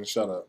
Shut up.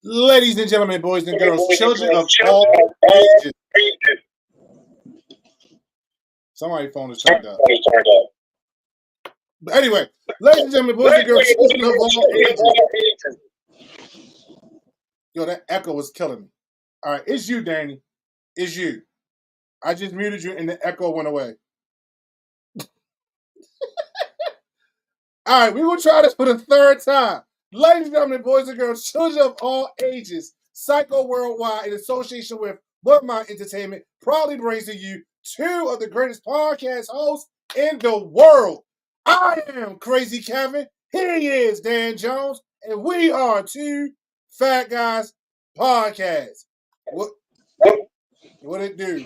Ladies and gentlemen, boys and girls, children of all ages. Somebody's phone is turned up. But anyway, ladies and gentlemen, boys and girls, children of all ages. Yo, that echo was killing me. All right, it's you, Danny. It's you. I just muted you and the echo went away. All right, we're going to try this for the third time. Ladies and gentlemen, boys and girls, children of all ages, Psycho Worldwide, in association with What Mind Entertainment, proudly brings to you two of the greatest podcast hosts in the world. I am Krayzekevin. Here he is, Dan Jones, and we are Two Fat Guys Podcast. What it do?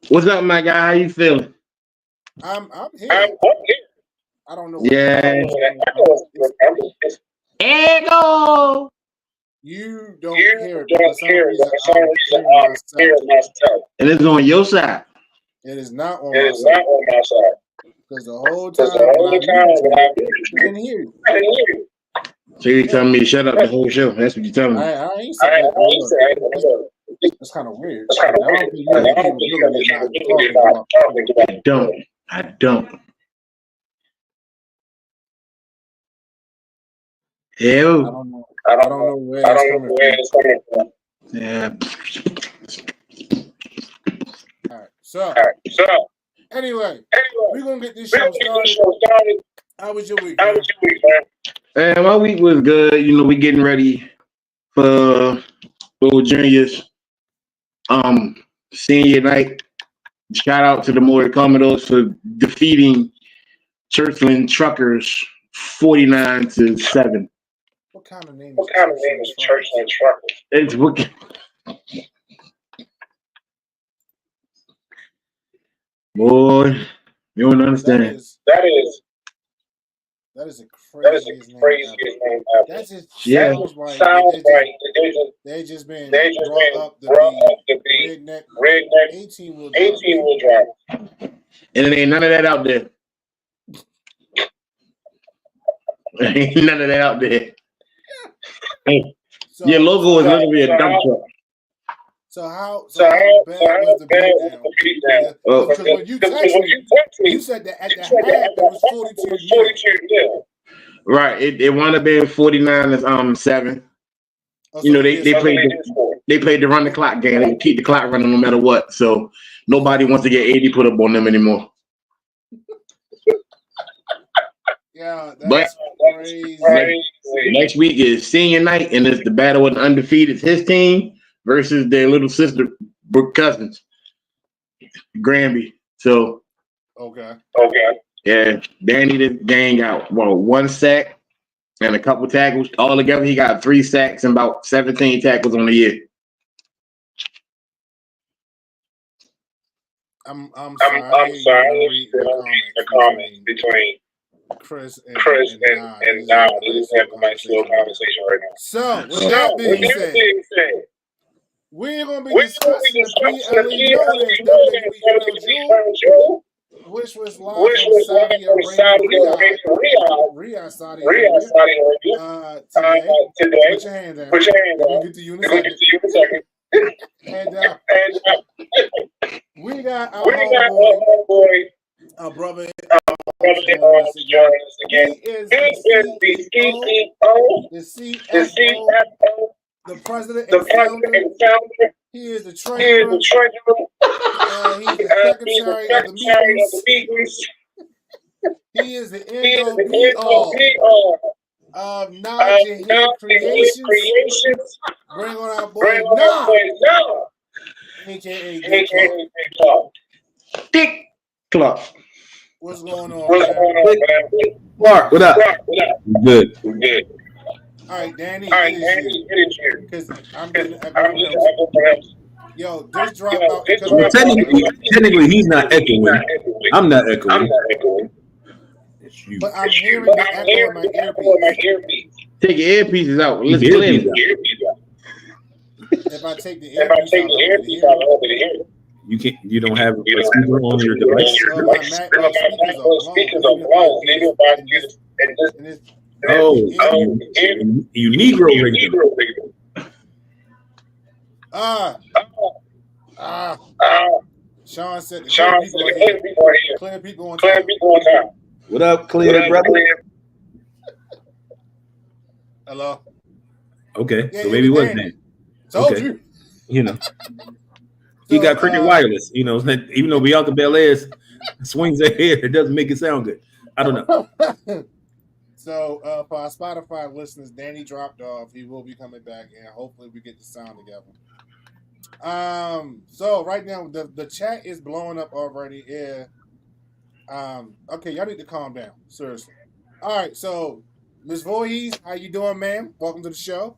What's up, my guy? How you feeling? I'm here. I don't know. Yeah. Ego. You don't hear it. For some reason, I'm hearing myself. And it's on your side. It is not on my side. Because the whole time I didn't hear you. So you're telling me to shut up the whole show? That's what you're telling me. I ain't saying that. That's kind of weird. I don't. Ew. I don't know where it's coming from. Yeah. All right. So anyway, we're going to get this show started. How was your week, man? My week was good. You know, we getting ready for juniors. Senior night. Shout out to the Maury Commodores for defeating Churchland Truckers 49-7. What kind of name is Churchland Truckers? It's what. Boy, you don't understand. That is the craziest name ever. That just sounds like they just been brought up to be redneck 18-wheel drive. And it ain't none of that out there. Ain't none of that out there. So, your logo is literally a dump truck. So how bad was the beatdown? Because when you texted me, you said that at the half it was 42-0. Right. It wound up being 49-7. You know, they played the run the clock game. They keep the clock running no matter what. So nobody wants to get 80 put up on them anymore. Yeah, that's crazy. Next week is senior night, and it's the battle of the undefeated. His team versus their little sister, Brooke Cousins, Granby. So, okay. Yeah, Danny the gang got 1 sack and a couple tackles. All together, he got 3 sacks and about 17 tackles on the year. I'm sorry. I'm sorry. The comments between Chris and Nah. This is having a nice little conversation right now. So, with that being said, we're going to be discussing the PLE WWE, which was live from Saudi Arabia, Riyadh, Saudi Arabia. Today, put your hand down. We'll get to you in a second. Hand down. We got our homeboy, our brother. He is the CEO, the CFO, the president and founder. He is the treasurer. He's the secretary of the meetings. He is the end-all be-all of Najee Creations. Bring on our boy Nah, aka Dikk Klark. Dikk Klark. What's going on, man? Clark, what up? Good. All right, Danny, it is you. Because I'm getting echoing. Yo, this drop out. Well, technically, he's not echoing. I'm not echoing. It's you. But I'm hearing the echo in my earpiece. Take your earpieces out. Let's Your clear earpiece it. If I take the earpiece out, I'll be able to hear. You can't. You don't have a speaker on your device. My speakers are blown. You Negro radio. Sean said the clear people on time. What up, Clear, brother? Hello. Okay, so maybe it was Dan. Told you. You know. He got Cricket Wireless, you know. Even though Bianca Belair swings her hair, it doesn't make it sound good. I don't know. So for our Spotify listeners, Danny dropped off. He will be coming back, and hopefully we get the sound together. So right now the chat is blowing up already. Okay, y'all need to calm down. Seriously. All right, so Ms. Voorhees, how you doing, ma'am? Welcome to the show.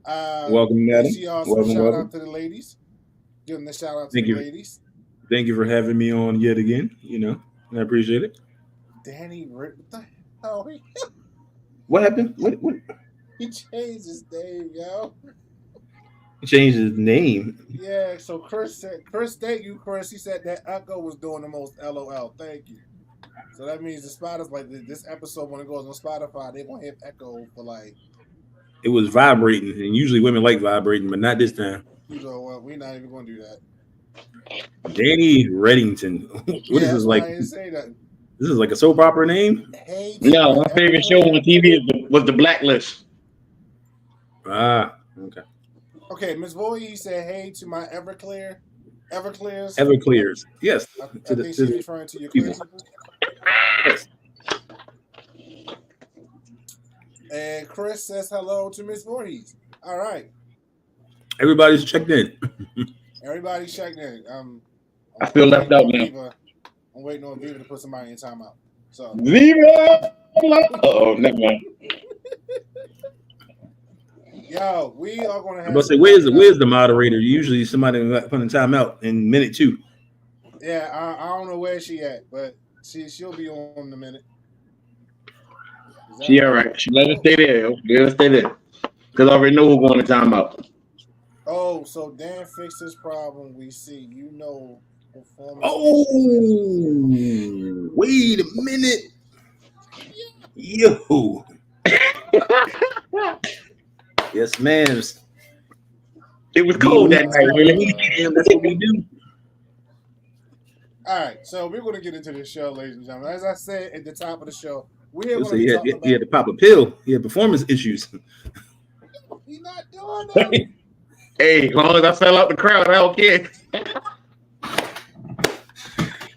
Welcome, madam. Shout out to the ladies. Give them the shout out to the ladies. Thank you for having me on yet again. You know, I appreciate it. Danny, what the hell? What happened? What? He changed his name, yo. He changed his name. Yeah, so Chris, thank you, Chris. He said that Echo was doing the most LOL. Thank you. So that means the spotters, like this episode, when it goes on Spotify, they won't hit Echo for like. It was vibrating, and usually women like vibrating, but not this time. You know what? We're not even going to do that. Danny Reddington. What is this like? I didn't say that. This is like a soap opera name? Hey, No, my favorite show on TV was The Blacklist. Ah, okay. Okay, Ms. Voorhees said, "Hey to my Everclears." Yes. I think she's referring to your clear people. Yes. And Chris says hello to Ms. Voorhees. All right. Everybody's checked in. Everybody's checked in. I feel left out now. I'm waiting on Viva to put somebody in timeout. So Viva! Never mind. Yo, we are going to have. I'm about to say, where's the moderator? Usually somebody putting timeout in minute 2. Yeah, I don't know where she at, but she'll be on in a minute. She all right. She let us stay there. Let us stay there. Because I already know who's going to timeout. Oh, so Dan fixed this problem. We see, you know, performance. Oh, wait a minute. Yo. Yes, ma'am. It was cold that night, really. That's what we do. All right, so we're going to get into the show, ladies and gentlemen. As I said at the top of the show, we're going to be talking about... He had to pop a pill. He had performance issues. He's not doing that. Hey, as long as I fell out the crowd, I don't care. As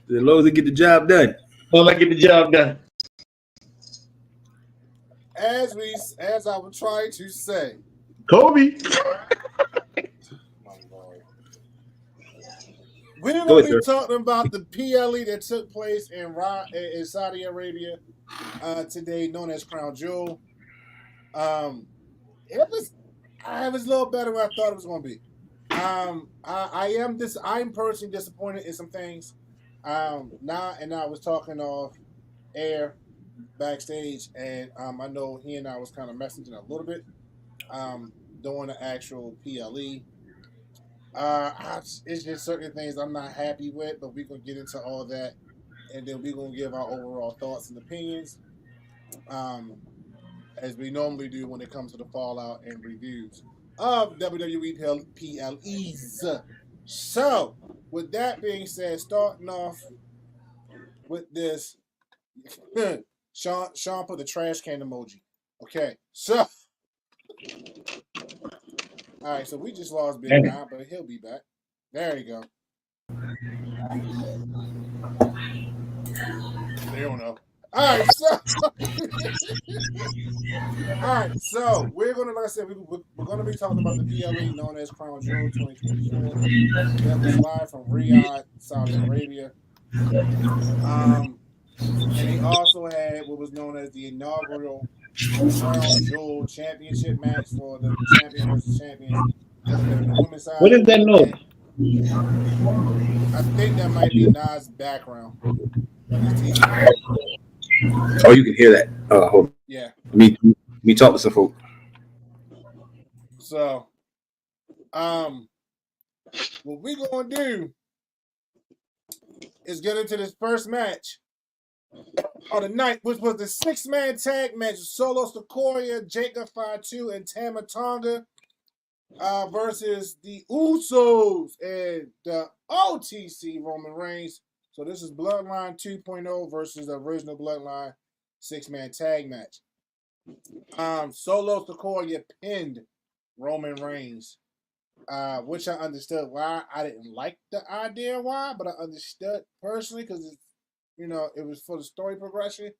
long as I get the job done. As long as I get the job done. as I was trying to say, Kobe. my Lord. We Go will ahead, be sir. talking about the PLE that took place in Saudi Arabia today, known as Crown Jewel. It was a little better than I thought it was going to be. I'm personally disappointed in some things. I was talking off air backstage, and I know he and I was kind of messaging a little bit during the actual PLE. It's just certain things I'm not happy with, but we're gonna get into all that, and then we're gonna give our overall thoughts and opinions, as we normally do when it comes to the fallout and reviews of WWE PLEs. So, with that being said, starting off with this, Sean put the trash can emoji. Okay, so all right, so we just lost Big Nine, but he'll be back. There you go. They don't know. All right, so we're gonna, like I said, we're gonna be talking about the PLE known as Crown Jewel 2024 that was live from Riyadh, Saudi Arabia. And they also had what was known as the inaugural Crown Jewel Championship match for the champion versus champions. That was in the women's side. What is that noise? I think that might be Nas' background. His TV. Oh, you can hear that. Hold on. Yeah. Me talk to some folk. So, what we gonna do is get into this first match of the night, which was the 6-man tag match: Solo Sikoa, Jacob Fatu, and Tama Tonga versus the Usos and the OTC Roman Reigns. So this is Bloodline 2.0 versus the original Bloodline 6-man tag match. Solo Sikoa pinned Roman Reigns, which I understood why. I didn't like the idea why, but I understood personally because it was for the story progression.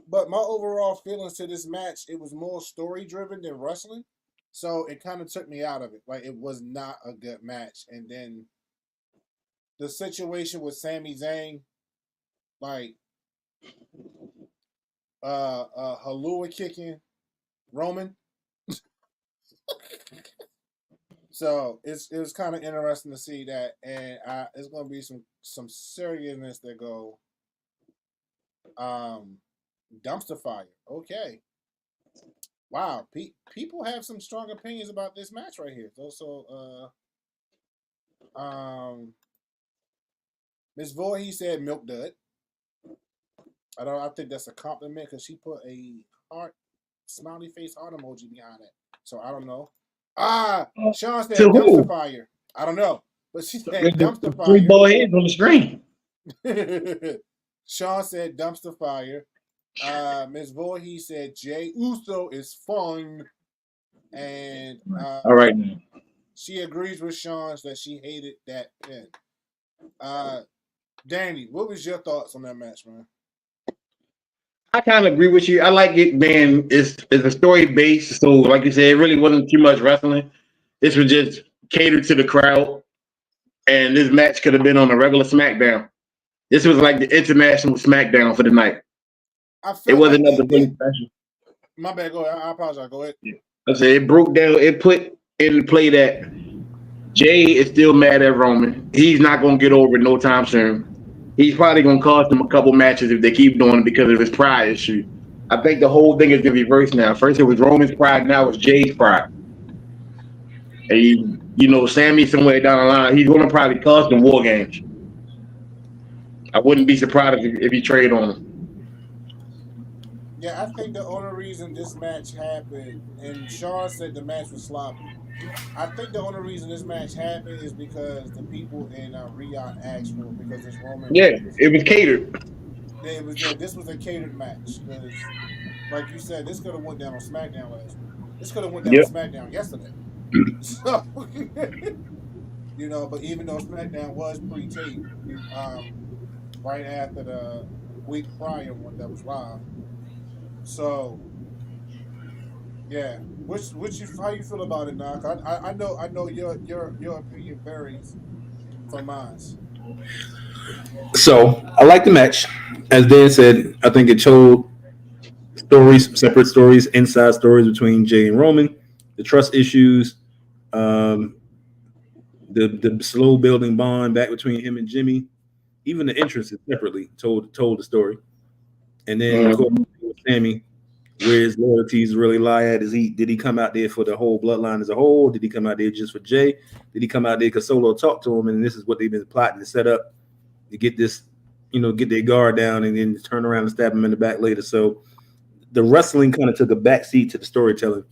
But my overall feelings to this match, it was more story driven than wrestling. So it kind of took me out of it. Like, it was not a good match. And then the situation with Sami Zayn, like Halua kicking Roman. So it was kind of interesting to see that, and it's going to be some seriousness that go dumpster fire. Okay, wow. People have some strong opinions about this match right here. So Miss Voorhees said milk dud. I think that's a compliment because she put a heart, smiley face heart emoji behind it. So I don't know. Sean said dumpster fire. I don't know, but she said dumpster fire. 3 ball heads on the screen. Sean said dumpster fire. Ms. Voorhees said Jay Uso is fun, and all right, she agrees with Sean that she hated that pin. Danny, what was your thoughts on that match, man? I kind of agree with you. I like it being it's a story based, so like you said, it really wasn't too much wrestling. This was just catered to the crowd, and this match could have been on a regular SmackDown. This was like the international SmackDown for the night. It wasn't nothing really special. My bad. Go ahead. I apologize. Go ahead. Yeah. I said it broke down. It put into play that Jay is still mad at Roman. He's not going to get over it no time soon. He's probably going to cost him a couple matches if they keep doing it because of his pride issue. I think the whole thing is in reverse now. First it was Roman's pride, now it's Jay's pride. And Sammy somewhere down the line, he's going to probably cost him War Games. I wouldn't be surprised if he trade on him. Yeah, I think the only reason this match happened, and Sean said the match was sloppy. I think the only reason this match happened is because the people in Riyadh asked for it because it's Roman. Yeah, it was catered. This was a catered match because, like you said, this could have went down on SmackDown last week. This could have went down on SmackDown yesterday. So, but even though SmackDown was pre-taped, right after the week prior one that was live, so Yeah. How you feel about it, Knock? I know your opinion varies from mine. So I like the match. As Dan said, I think it told separate stories, inside stories between Jay and Roman, the trust issues, um, the slow building bond back between him and Jimmy, even the entrances separately told the story. And then of course with Sammy, where his loyalties really lie at. Did he come out there for the whole bloodline as a whole? Did he come out there just for Jay? Did he come out there because Solo talked to him and this is what they've been plotting to set up to get this, get their guard down and then turn around and stab him in the back later. So the wrestling kind of took a backseat to the storytelling,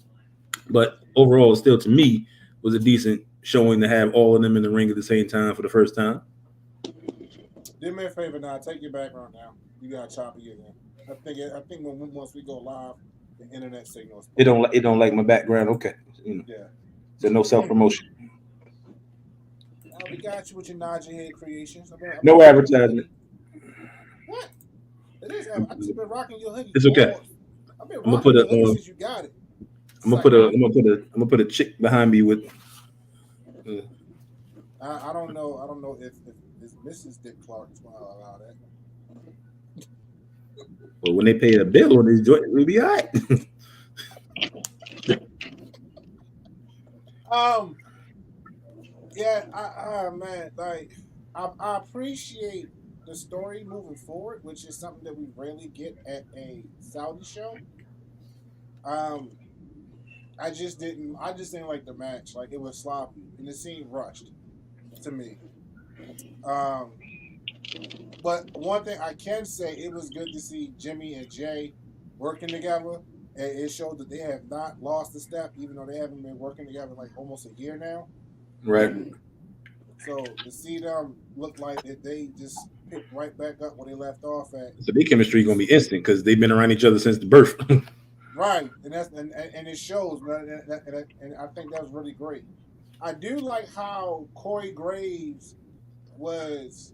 but overall, still to me, was a decent showing to have all of them in the ring at the same time for the first time. Do me a favor now. Take your background now. You got choppy again. I think once we go live, the internet signals. It don't like my background. Okay, Yeah. So no self promotion. We got you with your nod your head creations. No advertisement. What? It is. I've just been rocking your hoodie. It's okay. I've been rocking your hoodie since you got it. I'm gonna put a chick behind me with. I don't know if Mrs. Dikk Klark is going to allow that. But when they pay the bill on this joint, we'll be all right. Yeah, man, like I appreciate the story moving forward, which is something that we rarely get at a Saudi show. I just didn't like the match. Like it was sloppy and it seemed rushed to me. But one thing I can say, it was good to see Jimmy and Jay working together. And it showed that they have not lost a step, even though they haven't been working together like almost a year now. Right. So to see them look like that they just picked right back up where they left off at. So their chemistry gonna be instant because they've been around each other since the birth. Right, and it shows, man, and I think that was really great. I do like how Corey Graves was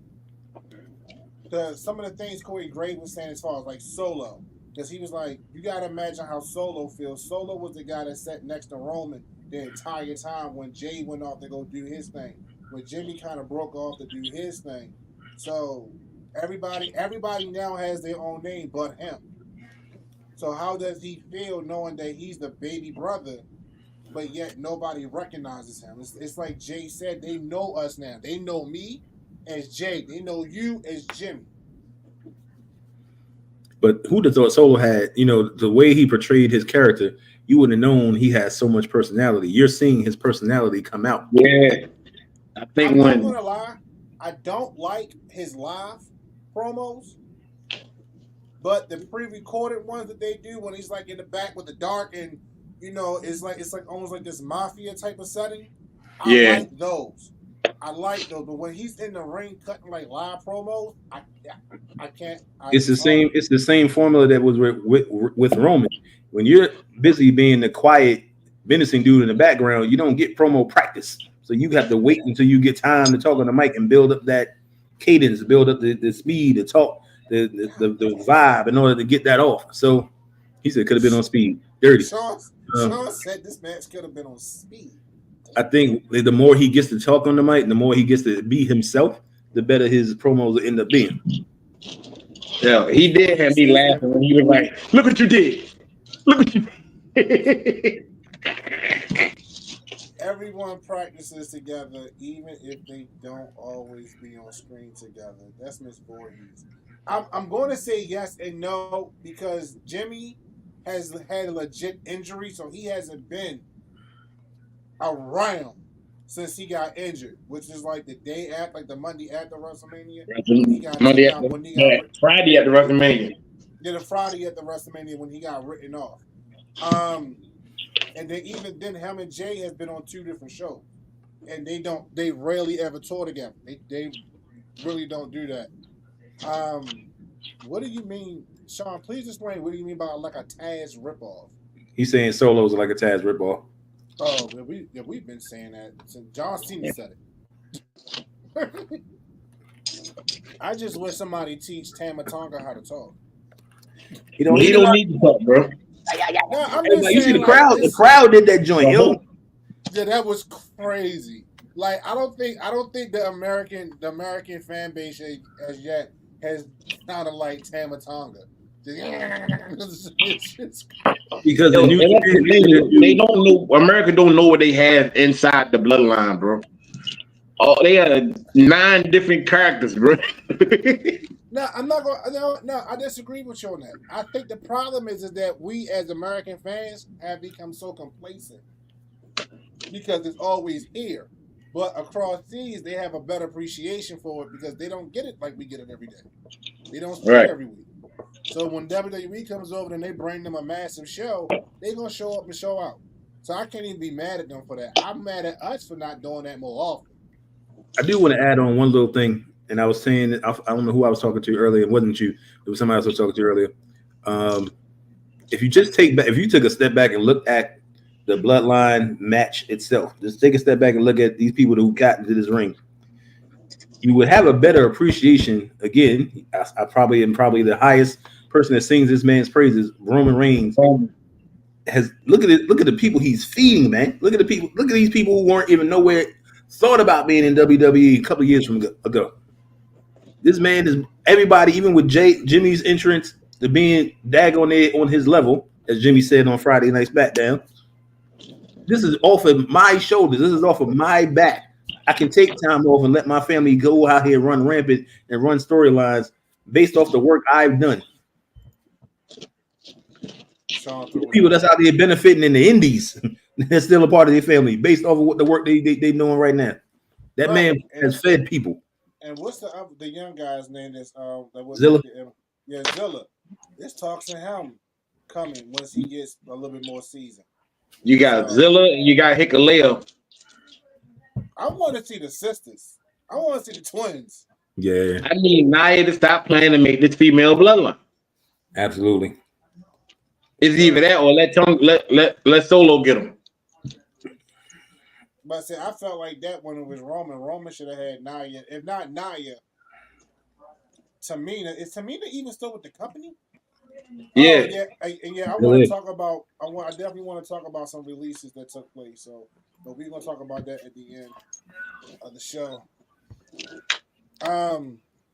some of the things Corey Graves was saying as far as like Solo, because he was like, you gotta imagine how Solo feels. Solo was the guy that sat next to Roman the entire time when Jay went off to go do his thing, when Jimmy kind of broke off to do his thing. So everybody now has their own name but him. So how does he feel knowing that he's the baby brother, but yet nobody recognizes him? It's like Jay said, they know us now. They know me as Jay. They know you as Jimmy. But who'd have thought Solo had, the way he portrayed his character, you wouldn't have known he has so much personality. You're seeing his personality come out. Yeah. I'm not gonna lie, I don't like his live promos. But the pre-recorded ones that they do when he's like in the back with the dark and it's like almost like this mafia type of setting. I like those. But when he's in the ring cutting like live promos, I can't. It's the same formula that was with Roman. When you're busy being the quiet, menacing dude in the background, you don't get promo practice. So you have to wait until you get time to talk on the mic and build up that cadence, build up the speed, the talk. The vibe in order to get that off. So he said could have been on speed. Dirty. Sean said this match could have been on speed. I think the more he gets to talk on the mic, the more he gets to be himself, the better his promos will end up being. Yeah, he did have me laughing when he was like, look what you did. Look what you did. Everyone practices together, even if they don't always be on screen together. That's Miss Voorhees. I'm going to say yes and no because Jimmy has had a legit injury, so he hasn't been around since he got injured, which is like the day after, like the Monday after WrestleMania. Friday after WrestleMania. Yeah, the Friday after WrestleMania when he got written off. And then even then, him and Jay has been on 2 different shows, and they rarely ever tour together. They really don't do that. What do you mean, Sean? Please explain. What do you mean by like a Taz ripoff? He's saying Solo's like a Taz ripoff. Oh, we've been saying that since John Cena said it. I just wish somebody teach Tama Tonga how to talk. He don't need to talk, bro. No, I'm Hey, just like, you see saying, the crowd. like, The crowd did that joint, yo. Yeah, that was crazy. Like, I don't think the American fan base as yet has sounded like Tama Tonga. It's just Because the Yo, new and that's the thing. They don't know. America don't know what they have inside the bloodline, bro. Oh, they had 9 different characters, bro. no, I'm not going. No, I disagree with you on that. I think the problem is that we as American fans have become so complacent because it's always here. But across seas, they have a better appreciation for it because they don't get it like we get it every day. They don't see it Right. every week. So when WWE comes over and they bring them a massive show, they're going to show up and show out. So I can't even be mad at them for that. I'm mad at us for not doing that more often. I do want to add on one little thing, and I was saying I don't know who I was talking to earlier. It wasn't you. It was somebody else I was talking to earlier. If you took a step back and look at the bloodline match itself, just take a step back and look at these people who got into this ring, you would have a better appreciation. Again, I probably am the highest person that sings this man's praises. Roman Reigns has look at the people he's feeding, man. Look at these people who weren't even nowhere thought about being in WWE a couple of years ago. This man is everybody, even with Jimmy's entrance to being daggone on his level, as Jimmy said on Friday Night SmackDown. This is off of my shoulders. This is off of my back. I can take time off and let my family go out here, run rampant, and run storylines based off the work I've done. People that's out there benefiting in the indies, they're still a part of their family based off of what the work they doing right now. That man has fed people. And what's the young guy's name? That was Zilla. Zilla. This talks to him coming once he gets a little bit more seasoned. You got Zilla and you got Hikaleo. I want to see the sisters. I want to see the twins. Yeah. I need Nia to stop playing to make this female bloodline. Absolutely. It's either that or let Solo get him. But see, I felt like that when it was Roman. Roman should have had Nia. If not Nia, Tamina. Is Tamina even still with the company? Yeah. I want to talk about. I definitely want to talk about some releases that took place. So, but we're gonna talk about that at the end of the show.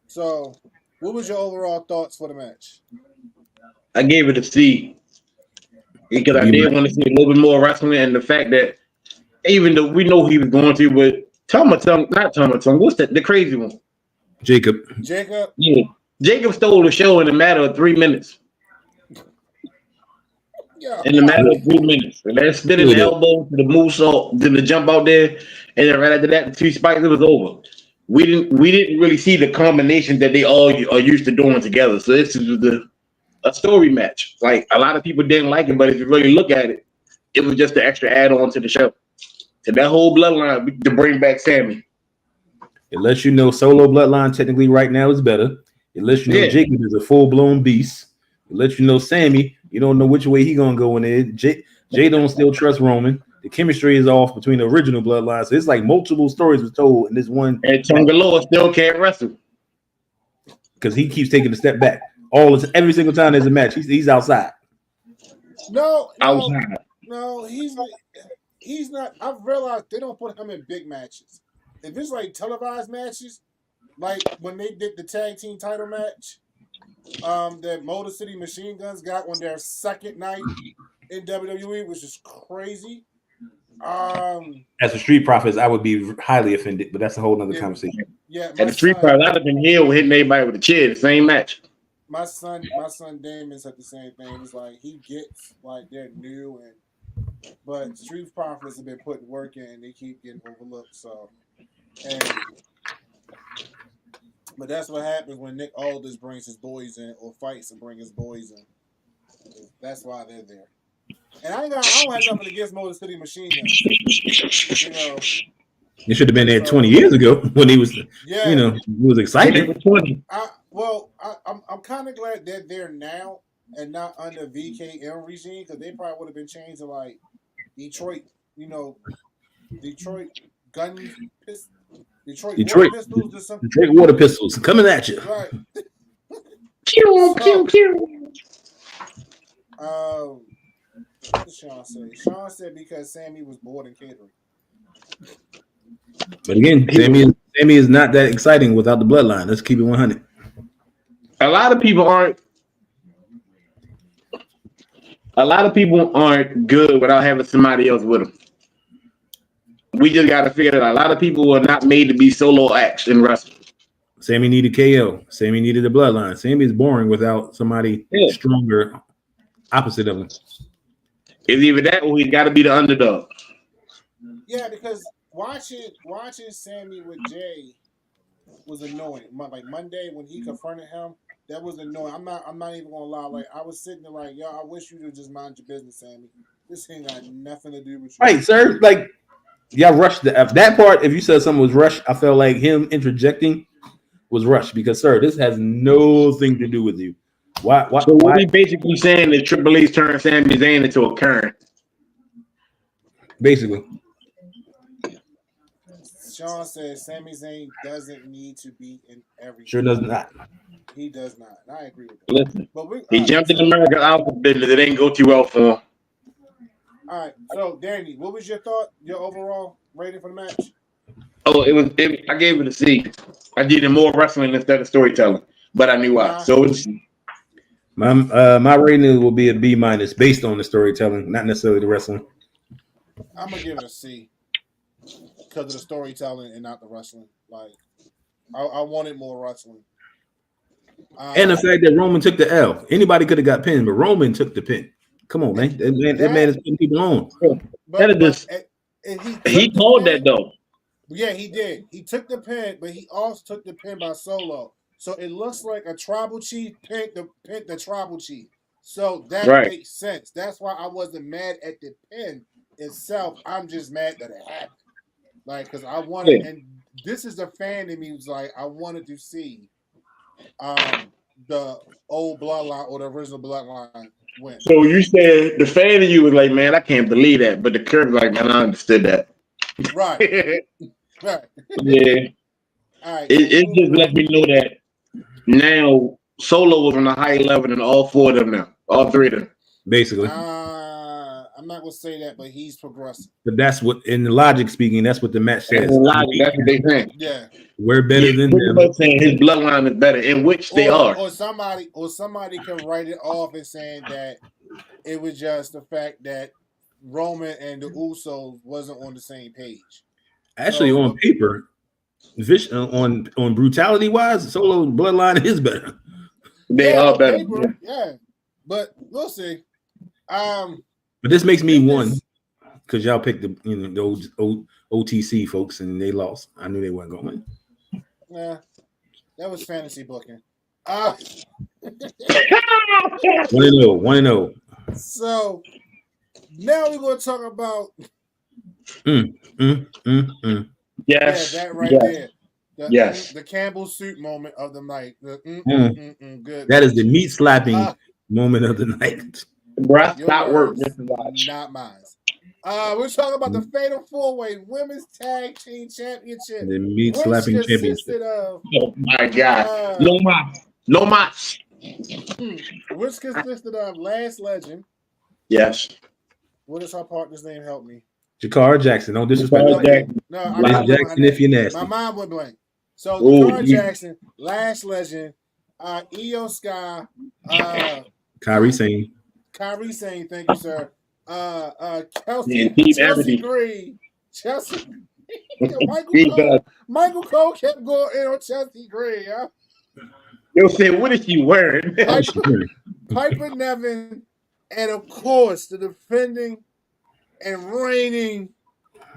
So, what was your overall thoughts for the match? I gave it a C because I did want to see a little bit more wrestling, and the fact that even though we know he was going to, but not Tongue, what's that? The crazy one, Jacob. Yeah, Jacob stole the show in a matter of 3 minutes. Yeah. In a matter of 3 minutes, and then spinning the elbow to the moonsault, to the jump out there, and then right after that, the 2 spikes, it was over. We didn't really see the combination that they all are used to doing together. So this is a story match. Like a lot of people didn't like it, but if you really look at it, it was just the extra add-on to the show, to that whole bloodline to bring back Sammy. It lets you know Solo bloodline technically right now is better. It lets you know Jacob is a full-blown beast. It lets you know Sammy, you don't know which way he gonna go in there. Jay don't still trust Roman. The chemistry is off between the original bloodlines. So it's like multiple stories was told in this one. And Tongaloa still can't wrestle because he keeps taking a step back. Every single time there's a match, he's outside. No, outside. No, he's not. I've realized they don't put him in big matches. If it's like televised matches, like when they did the tag team title match, that Motor City Machine Guns got on their second night in WWE, which is crazy. As a Street Profits, I would be highly offended, but that's a whole other conversation. Yeah, and the Street Profits, I'd have been here with hitting everybody with a chair, the same match. My son Damon said the same thing. It's like he gets like they're new but Street Profits have been putting work in and they keep getting overlooked. So, but that's what happens when Nick Aldis brings his boys in or fights to bring his boys in. That's why they're there. And I don't have nothing against Motor City Machine Guns. You know, he should have been there 20 years ago when he was, he was excited. I'm kind of glad they're there now and not under VKM regime because they probably would have been changed to like Detroit water pistols coming at you. Right. What did Sean say? Sean said because Sammy was bored in catering. But again, Sammy is not that exciting without the bloodline. Let's keep it 100. A lot of people aren't good without having somebody else with them. We just got to figure that out. A lot of people are not made to be solo acts in wrestling. Sammy needed KO. Sammy needed the bloodline. Sammy is boring without somebody stronger opposite of him. It's either that or he's got to be the underdog. Yeah, because watching Sammy with Jay was annoying. Like Monday when he confronted him, that was annoying. I'm not even gonna lie. Like I was sitting there like, yo, I wish you would just mind your business, Sammy. This ain't got nothing to do with you. Right, sir. Like, y'all rushed that part. If you said something was rushed, I felt like him interjecting was rushed because, sir, this has nothing to do with you. Why? So what we basically saying is Triple H turned Sami Zayn into a Karen. Basically. Sean says Sami Zayn doesn't need to be in everything. Sure does not. He does not. And I agree with that. Listen, but he jumped in America's outfit business. It didn't go too well for him. All right. So, Danny, what was your thought, your overall rating for the match? Oh, I gave it a C. I did it more wrestling instead of storytelling, but I knew why. So it's my rating will be a B- based on the storytelling, not necessarily the wrestling. I'm gonna give it a C because of the storytelling and not the wrestling. Like, I wanted more wrestling. And the fact that Roman took the L. Anybody could have got pinned, but Roman took the pin. Come on, man. That man is putting people on. He called that though. Yeah, he did. He took the pin, but he also took the pin by Solo. So it looks like a tribal chief pinned the tribal chief. So that makes sense. That's why I wasn't mad at the pin itself. I'm just mad that it happened. Like, because I wanted, and this is the fan in me who's like, I wanted to see the old bloodline or the original bloodline win. So you said the fan of you was like, man, I can't believe that. But the Kirk was like, man, I understood that. Right. Right. Yeah. All right. It just let me know that now Solo was on a higher level than all four of them now. All three of them. Basically. I'm not gonna say that, but he's progressing. But that's what, in the logic speaking, that's what the match says. That's what they saying. Yeah. We're better than them. Saying his bloodline is better, in which they are. Or somebody can write it off and saying that it was just the fact that Roman and the Usos wasn't on the same page. Actually, on paper, on brutality wise, Solo bloodline is better. They are better. Paper, yeah. But we'll see. But this makes me one because y'all picked the old OTC folks and they lost. I knew they weren't going to win. Yeah, that was fantasy booking. 1-0. So now we're going to talk about. Yes. Yeah, that right there. The Campbell soup moment of the night. Good. That is the meat slapping moment of the night. Bruh, stop work. Not mine. We're talking about the Fatal 4-Way Women's Tag Team Championship. The meat slapping championship. Oh my God. No mas. Which consisted of Last Legend. Yes. What is her partner's name? Help me. Jakara Jackson. Don't disrespect Jackson. No, Jackson if you're nasty. My mind went blank. So Jakara Jackson, Last Legend, Io Sky, Kairi Sane. Thank you, sir. Chelsea Green. Michael Cole kept going in on Chelsea Green, huh? Yo said, what is she wearing? Piper Nevin, and of course the defending and reigning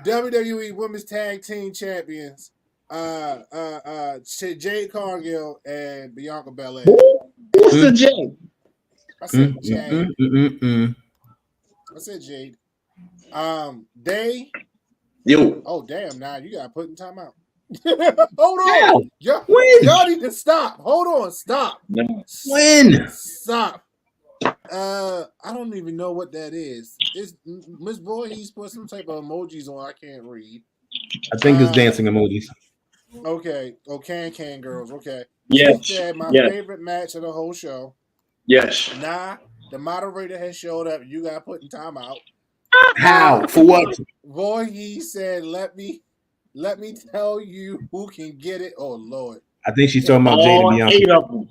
WWE Women's Tag Team Champions, Jade Cargill and Bianca Belair. Who's the Jade? I said Jade. I said Jade. They. Yo. Oh damn! Now you got to put in time out. Hold on. Y'all need to stop. Hold on. Stop. When? Stop. I don't even know what that is. It's Miss Voorhees put some type of emojis on. I can't read. I think it's dancing emojis. Okay. Oh, can girls. Okay. Yes. She said my favorite match of the whole show. Yes. Nah, The moderator has showed up. You got put in timeout. How? For what? Boy, he said, "Let me tell you who can get it." Oh Lord. I think she's talking about Jade and All Bianca. 8 of them.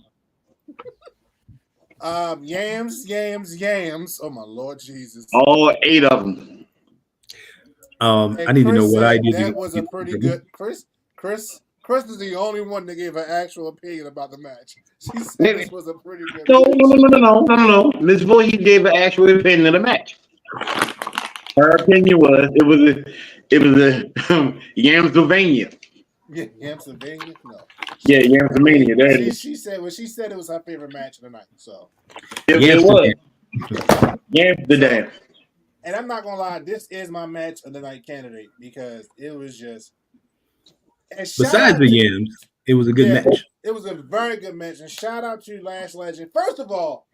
Yams. Oh my Lord Jesus. All 8 of them. I need to know what I did. That was a pretty good. Chris is the only one that gave an actual opinion about the match. She said this was a pretty good match. No. Ms. Voorhees gave an actual opinion of the match. Her opinion was it was a Yamsylvania. Yeah, Yamsylvania? No. Yeah, Yamsylvania. There it is. She said it was her favorite match of the night. So it was. Yamsterdam. And I'm not gonna lie, this is my match of the night candidate because it was just. Besides the Yams, it was a good match. It was a very good match, and shout out to Last Legend. First of all,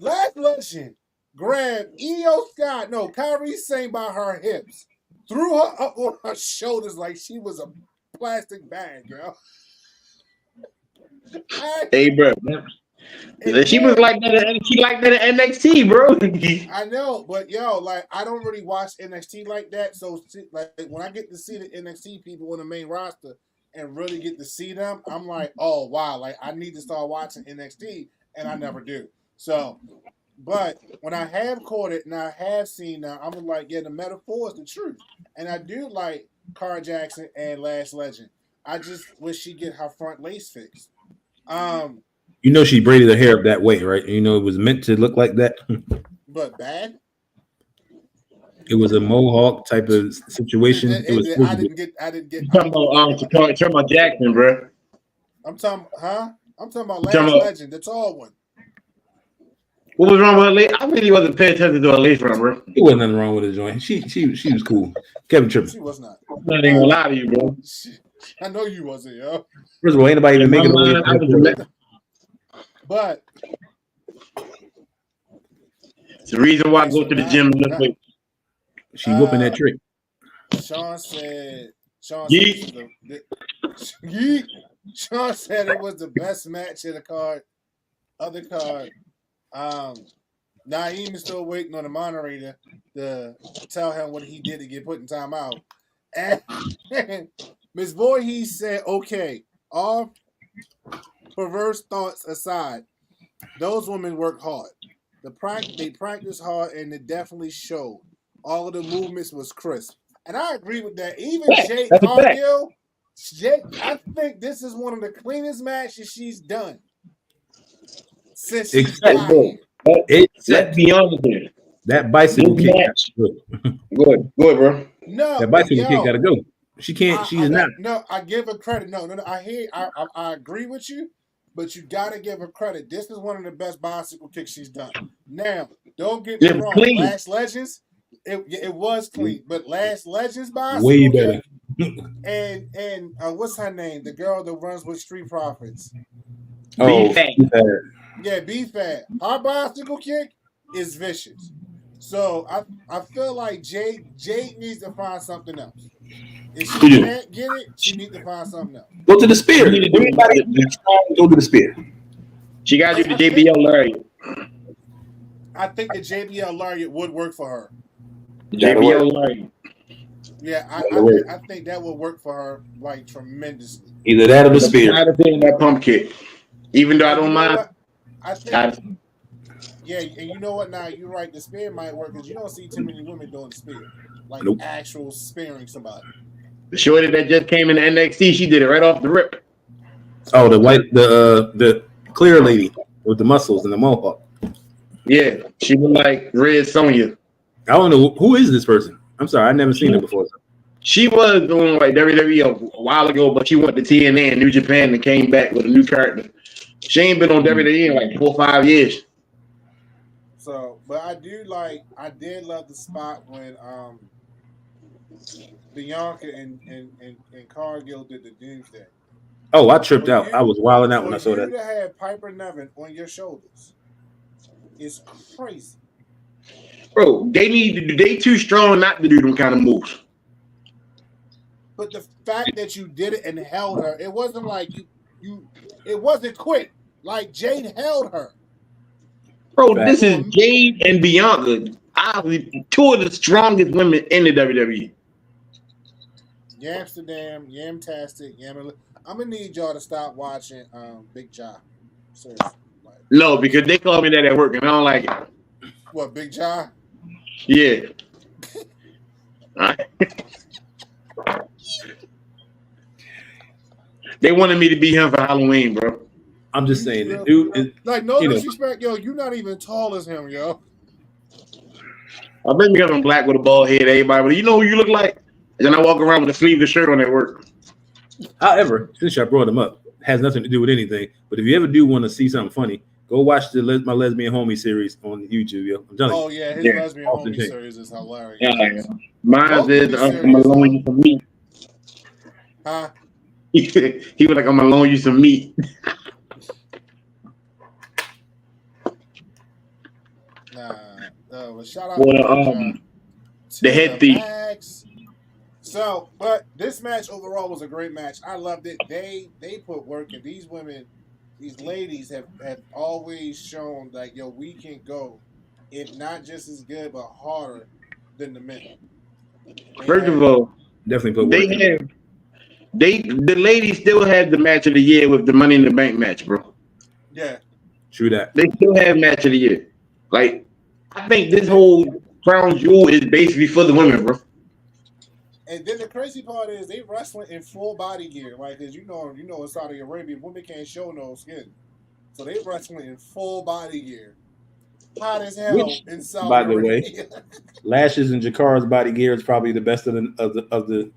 Last Legend grabbed Kyrie Sane by her hips, threw her up on her shoulders like she was a plastic bag, yo. Hey, bro. She was like that. She like that at NXT, bro. I know, but I don't really watch NXT like that. So, when I get to see the NXT people on the main roster and really get to see them, I'm like, oh wow, like I need to start watching NXT, and I never do. So, but when I have caught it and I have seen now, I'm like, yeah, the metaphor is the truth, and I do like Cara Jackson and Last Legend. I just wish she get her front lace fixed. You know she braided her hair up that way, right? You know it was meant to look like that. But bad? It was a mohawk type of situation. I didn't get. Talking about Jackson, bro. I'm talking about Last Legend, the tall one. What was wrong with her lace? I really wasn't paying attention to her lace front, bro. It wasn't nothing wrong with her joint. She was cool. Kevin tripping. She was not. I'm not even gonna lie to you, bro. I know you wasn't, yo. First of all, ain't nobody even making the But it's the reason why I go to the gym and lift weights. She whooping that trick. Sean said Yeet. Sean said it was the best match in the card. Other card. Naeem is still waiting on the moderator to tell him what he did to get put in timeout. And Ms. Voorhees said, okay, all perverse thoughts aside, those women work hard. They practice hard, and it definitely showed. All of the movements was crisp. And I agree with that. Even Jade Cargill, I think this is one of the cleanest matches she's done since she's got here. Let's be honest here. That bicycle kick. Good, bro. No, that bicycle kick got to go. She can't. She's not. No, I give her credit. No. I agree with you, but you got to give her credit. This is one of the best bicycle kicks she's done. Now, don't get me wrong. Clean. Last Legends, it was clean, but Last Legends bicycle way better. And what's her name? The girl that runs with Street Profits. B-Fat. Yeah, B-Fat. Her bicycle kick is vicious. So I feel like Jade needs to find something else. If she can't get it, she needs to find something else. Go to the spear. Everybody go to the spear. She got to do the JBL Lariat. I think the JBL Lariat would work for her. JBL Lariat. Yeah, I think that would work for her like tremendously. Either that or the spear. I think that pump kick. Even though I don't mind. I think. Yeah, and you know what? Now you're right. The spear might work because you don't see too many women doing the spear, like actual spearing somebody. The shorty that just came in the NXT, she did it right off the rip. Oh, the clear lady with the muscles and the mohawk. Yeah, she was like Red Sonja. I don't know who is this person. I'm sorry, I never seen her before. She was doing like WWE a while ago, but she went to TNA in New Japan and came back with a new character. She ain't been on WWE in like 4 or 5 years. So, but I did love the spot when Bianca and Cargill did the Doomsday. Oh, I tripped out. I was wilding out when I saw that. You to have Piper Niven on your shoulders is crazy. Bro, they too strong not to do them kind of moves. But the fact that you did it and held her, it wasn't like it wasn't quick. Like Jade held her. Bro, this is Jade and Bianca. Obviously, two of the strongest women in the WWE. Yamsterdam, Yamtastic, Yam. I'm gonna need y'all to stop watching Big Ja. Seriously. Like, No, because they call me that at work and I don't like it. what, Big Ja? Yeah. They wanted me to be him for Halloween, bro. I'm just saying, the dude is like, no disrespect, yo. You're not even tall as him, yo. I think because I'm black with a bald head, everybody. But you know who you look like? And then I walk around with a sleeveless shirt on at work. However, since I brought him up, it has nothing to do with anything. But if you ever do want to see something funny, go watch my lesbian homie series on YouTube, yo. I'm telling you. Oh yeah, his lesbian homie series is hilarious. Yeah. Mine is I'm gonna loan you some meat. Huh? He was like, I'm gonna loan you some meat. Well, shout out to the head thief. Max. So, but this match overall was a great match. I loved it. They put work in. These women, these ladies have always shown like, yo, we can go, if not just as good but harder than the men. First of all, definitely put work in. The ladies still have the match of the year with the Money in the Bank match, bro. Yeah. True that. They still have match of the year. Like, I think this whole crown jewel is basically for the women, bro. And then the crazy part is they wrestling in full body gear, like, cause you know in Saudi Arabia, women can't show no skin, so they wrestling in full body gear, hot as hell in Saudi by the Arabia. way, Lashes and Jakara's body gear is probably the best of the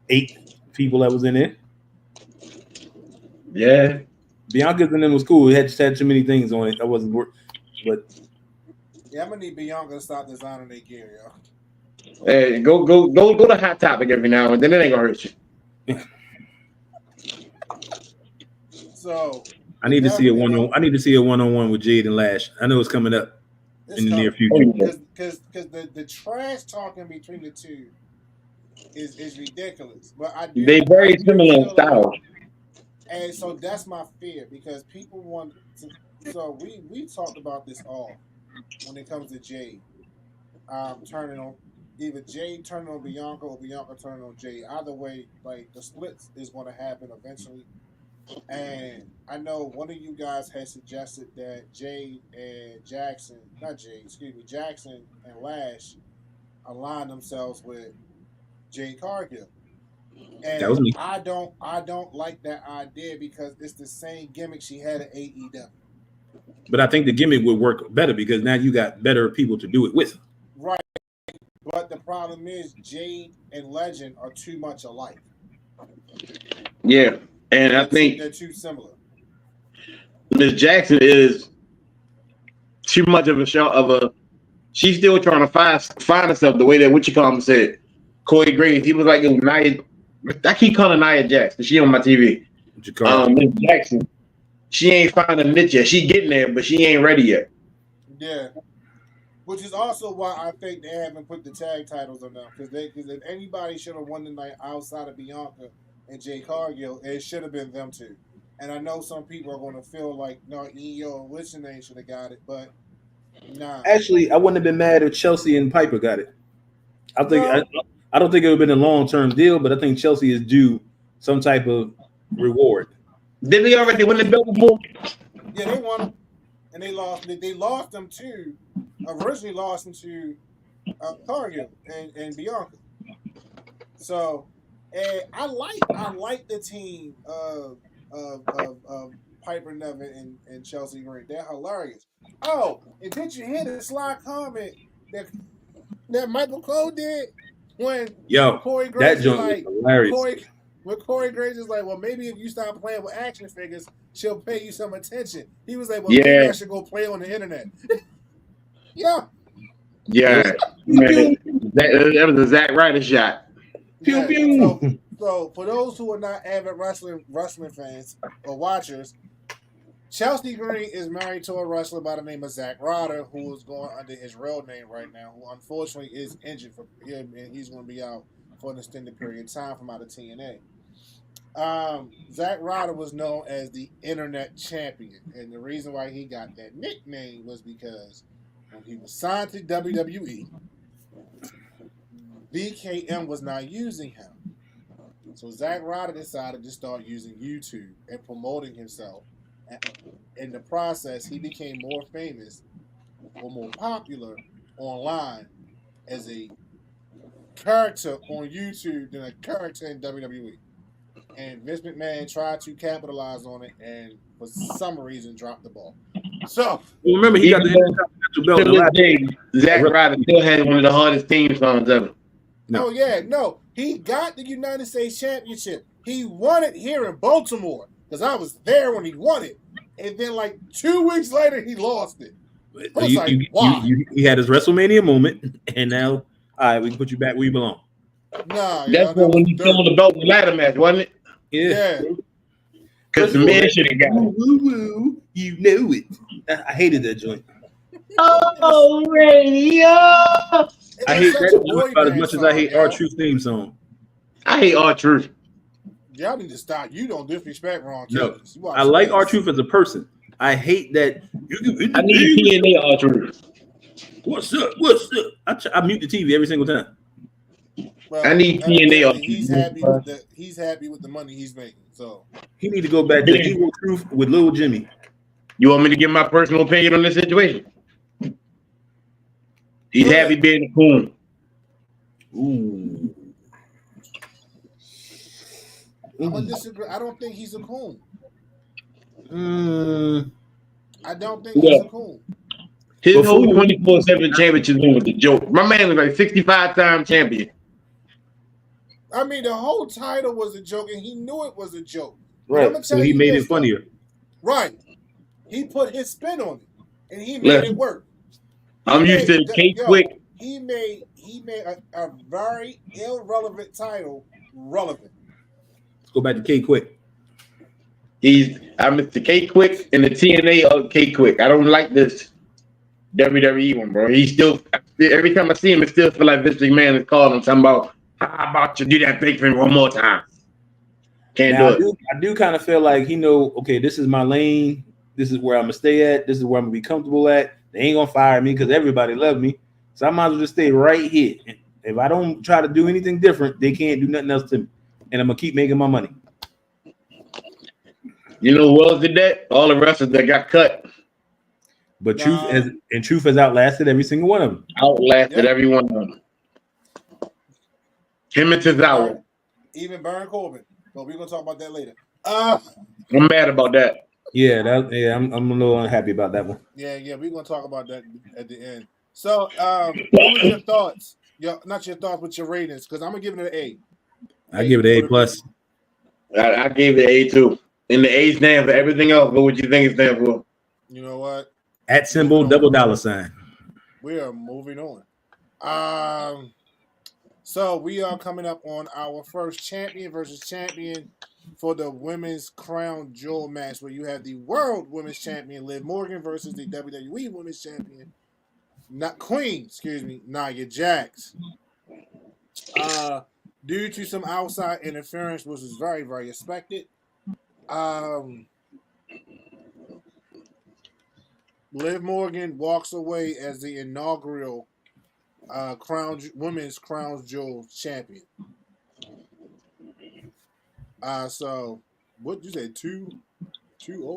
8 people that was in it. Yeah, Bianca's and them was cool. It just had too many things on it. That wasn't work, but yeah, I'm gonna need Bianca to stop designing their gear, yo. Hey, go to Hot Topic every now and then. It ain't gonna hurt you. So I need to see a one-on-one with Jade and Lash. I know it's coming up in the near future. Because the trash talking between the two is ridiculous. But they very similar in style. And so that's my fear, because people want to. So we talked about this all when it comes to Jade turning on. Either Jade turning on Bianca or Bianca turning on Jade. Either way, like, the splits is going to happen eventually. And I know one of you guys had suggested that Jade and Jackson and Lash align themselves with Jade Cargill. And that was me. I don't like that idea, because it's the same gimmick she had at AEW. But I think the gimmick would work better because now you got better people to do it with. Right. But the problem is Jade and Legend are too much alike. Yeah. And I think they're too similar. Miss Jackson is too much of a she's still trying to find herself, the way that Wichita said. Corey Graves, he was like, Nia, I keep calling Nia Jackson. She on my TV. Miss Jackson, she ain't found a niche yet. She getting there, but she ain't ready yet. Yeah. Which is also why I think they haven't put the tag titles on them. Because if anybody should have won the night outside of Bianca and Jade Cargill, it should have been them two. And I know some people are going to feel like, no, EO and what's your name should have got it, but nah. Actually, I wouldn't have been mad if Chelsea and Piper got it. I don't think it would have been a long-term deal, but I think Chelsea is due some type of reward. Did they already win the belt before? Yeah, they won them. And they lost them to, originally lost them to Cargill and Bianca. So, and I like the team of Piper Niven and Chelsea Green. They're hilarious. Oh, and did you hear the sly comment that Michael Cole did when Corey Graves is like, hilarious. When Corey Graves is like, well, maybe if you stop playing with action figures, she'll pay you some attention. He was like, well, maybe I should go play on the internet. Yeah. Yeah. That was a Zack Ryder shot. Pew, pew. So for those who are not avid wrestling fans or watchers, Chelsea Green is married to a wrestler by the name of Zack Ryder, who is going under his real name right now, who unfortunately is injured for him, and he's going to be out for an extended period of time from out of TNA. Zack Ryder was known as the Internet Champion, and the reason why he got that nickname was because when he was signed to WWE, BKM was not using him. So Zack Ryder decided to start using YouTube and promoting himself. In the process, he became more famous or more popular online as a character on YouTube than a character in WWE. And Vince McMahon tried to capitalize on it and for some reason dropped the ball. So Well, remember he got the Intercontinental belt. To this day, Zack Ryder still had one of the hardest theme songs ever. No. Oh yeah, no. He got the United States Championship. He won it here in Baltimore because I was there when he won it. And then like 2 weeks later, he lost it. Why? He had his WrestleMania moment, and now, all right, we can put you back where you belong. Nah, that's when he stole the belt in the ladder match, wasn't it? Yeah. Because the man should have got it. Woo, you know it. I hated that joint. Oh, radio. I hate that joint about as much as I hate R-Truth theme song. I hate R-Truth. Y'all need to stop. You don't disrespect Ron. No, I like R-Truth as a person. I hate that. I need TNA R-Truth. What's up? What's up? I mute the TV every single time. Well, I need TNA R-Truth. He's happy with the money he's making. So he need to go back to Evil Truth with Little Jimmy. You want me to give my personal opinion on this situation? He's happy being a coon. Ooh. I'm gonna disagree. I don't think he's a coon. I don't think he's a coon. His whole 24/7 championship was a joke. My man was like 65-time champion. I mean, the whole title was a joke, and he knew it was a joke. Right. So he made it funnier. Right. He put his spin on it, and he made it work. I'm used to Kate Quick. He made a very irrelevant title relevant. Let's go back to K Quick. I'm Mr. K Quick and the TNA of K Quick. I don't like this WWE one, bro. He's still, every time I see him, it still feel like Vince McMahon is calling him talking about, how about you do that big thing one more time? Can't do it. I do kind of feel like he know, okay, this is my lane. This is where I'm gonna stay at. This is where I'm gonna be comfortable at. They ain't gonna fire me because everybody loves me. So I might as well just stay right here. If I don't try to do anything different, they can't do nothing else to me. And I'm gonna keep making my money. You know who else did that? All the wrestlers that got cut. But Truth has outlasted every single one of them. Outlasted every one of them. Him and Tozawa. Even Baron Corbin. But we're gonna talk about that later. I'm mad about that. Yeah, I'm a little unhappy about that one. Yeah, we're gonna talk about that at the end. So, what was your thoughts? Not your thoughts, but your ratings, because I'm gonna give it an A. I give it an A plus. I gave it an A too. And the A stand for everything else. What would you think it stand for? You know what? @ symbol $. We are moving on. So we are coming up on our first champion versus champion for the women's crown jewel match, where you have the world women's champion Liv Morgan versus the WWE women's champion, Nia Jax. Due to some outside interference, which was very, very expected, Liv Morgan walks away as the inaugural women's crown jewel champion. So what did you say? 2-0?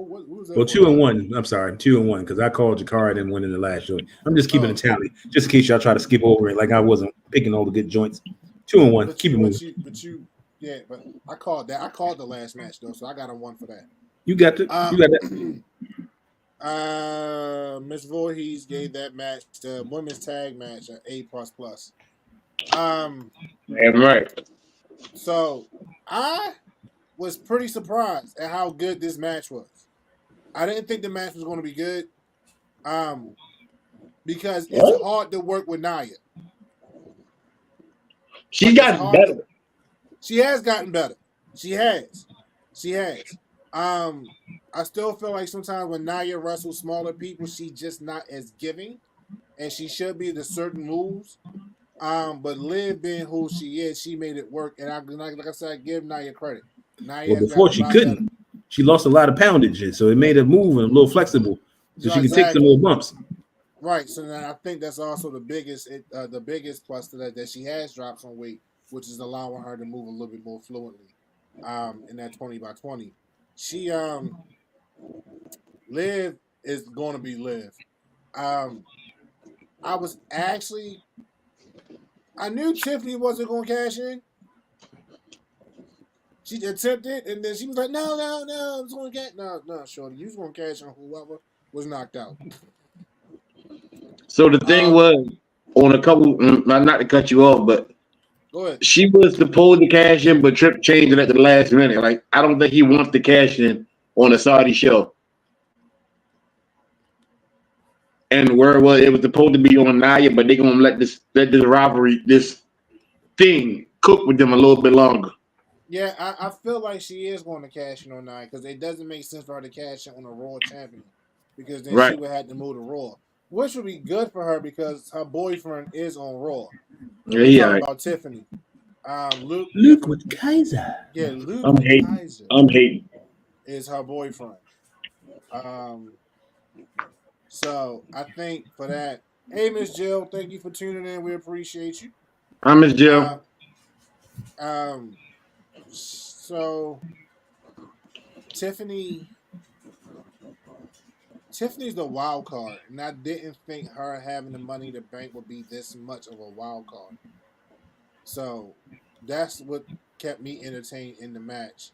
What was that? Well, 2-1. I'm sorry, 2-1, because I called Jakara and win in the last joint. I'm just keeping a tally, just in case y'all try to skip over it, like I wasn't picking all the good joints. 2-1. Keep it moving. But I called that. I called the last match though, so I got a 1 for that. You got that. Miss Voorhees gave that match, the women's tag match, an A++. Damn right. So I was pretty surprised at how good this match was. I didn't think the match was going to be good, because it's hard to work with Nia. She's gotten better. She has gotten better. She has. I still feel like sometimes when Nia wrestles smaller people, she's just not as giving, and she should be to certain moves. But Liv being who she is, she made it work. And like I said, I give Nia credit. Nia Well, has before gotten she a lot couldn't. better. She lost a lot of poundage, so it made her move and a little flexible, so she could take some Exactly. little bumps. Right. So then I think that's also the biggest plus to that she has dropped some weight, which is allowing her to move a little bit more fluently. In that 20x20, she Liv is going to be Liv. I knew Tiffany wasn't going to cash in. She attempted, and then she was like, "No, I was going to cash. No, shorty, you was going to cash on whoever was knocked out." So the thing was, on a couple, not to cut you off, but Go ahead. she was supposed to cash in, but Tripp changed it at the last minute. Like, I don't think he wants to cash in on a Saudi show. And where it was supposed to be on Nia, but they're gonna let this rivalry, this thing, cook with them a little bit longer. Yeah, I feel like she is going to cash in on Nia because it doesn't make sense for her to cash in on a Raw champion because then she would have to move to Raw, which would be good for her because her boyfriend is on Raw. We're talking about Tiffany. Luke with Kaiser. Yeah, Luke I'm with hating. Kaiser I'm hating. is her boyfriend. So I think for that, hey Miss Jill, thank you for tuning in. We appreciate you. Hi, Miss Jill. So Tiffany's the wild card, and I didn't think her having the Money to Bank would be this much of a wild card. So that's what kept me entertained in the match.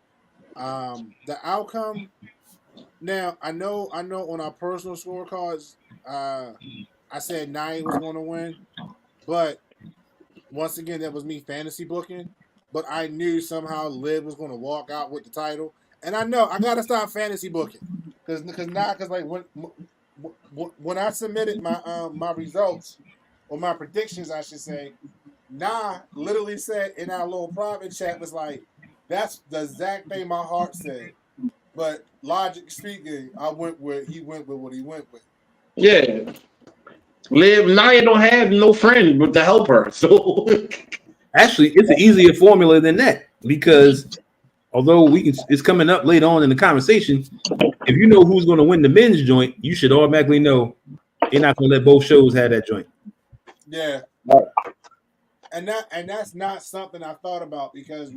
The outcome. Now I know on our personal scorecards, I said Nia was going to win, but once again that was me fantasy booking. But I knew somehow Liv was going to walk out with the title, and I know I got to stop fantasy booking because like when I submitted my results or my predictions, I should say, literally said in our little private chat was like, that's the exact thing my heart said. But logic speaking, he went with what he went with. Yeah. Nia don't have no friend to help her. So actually, it's an easier formula than that because although it's coming up later on in the conversation, if you know who's going to win the men's joint, you should automatically know they're not going to let both shows have that joint. Yeah. And that's not something I thought about because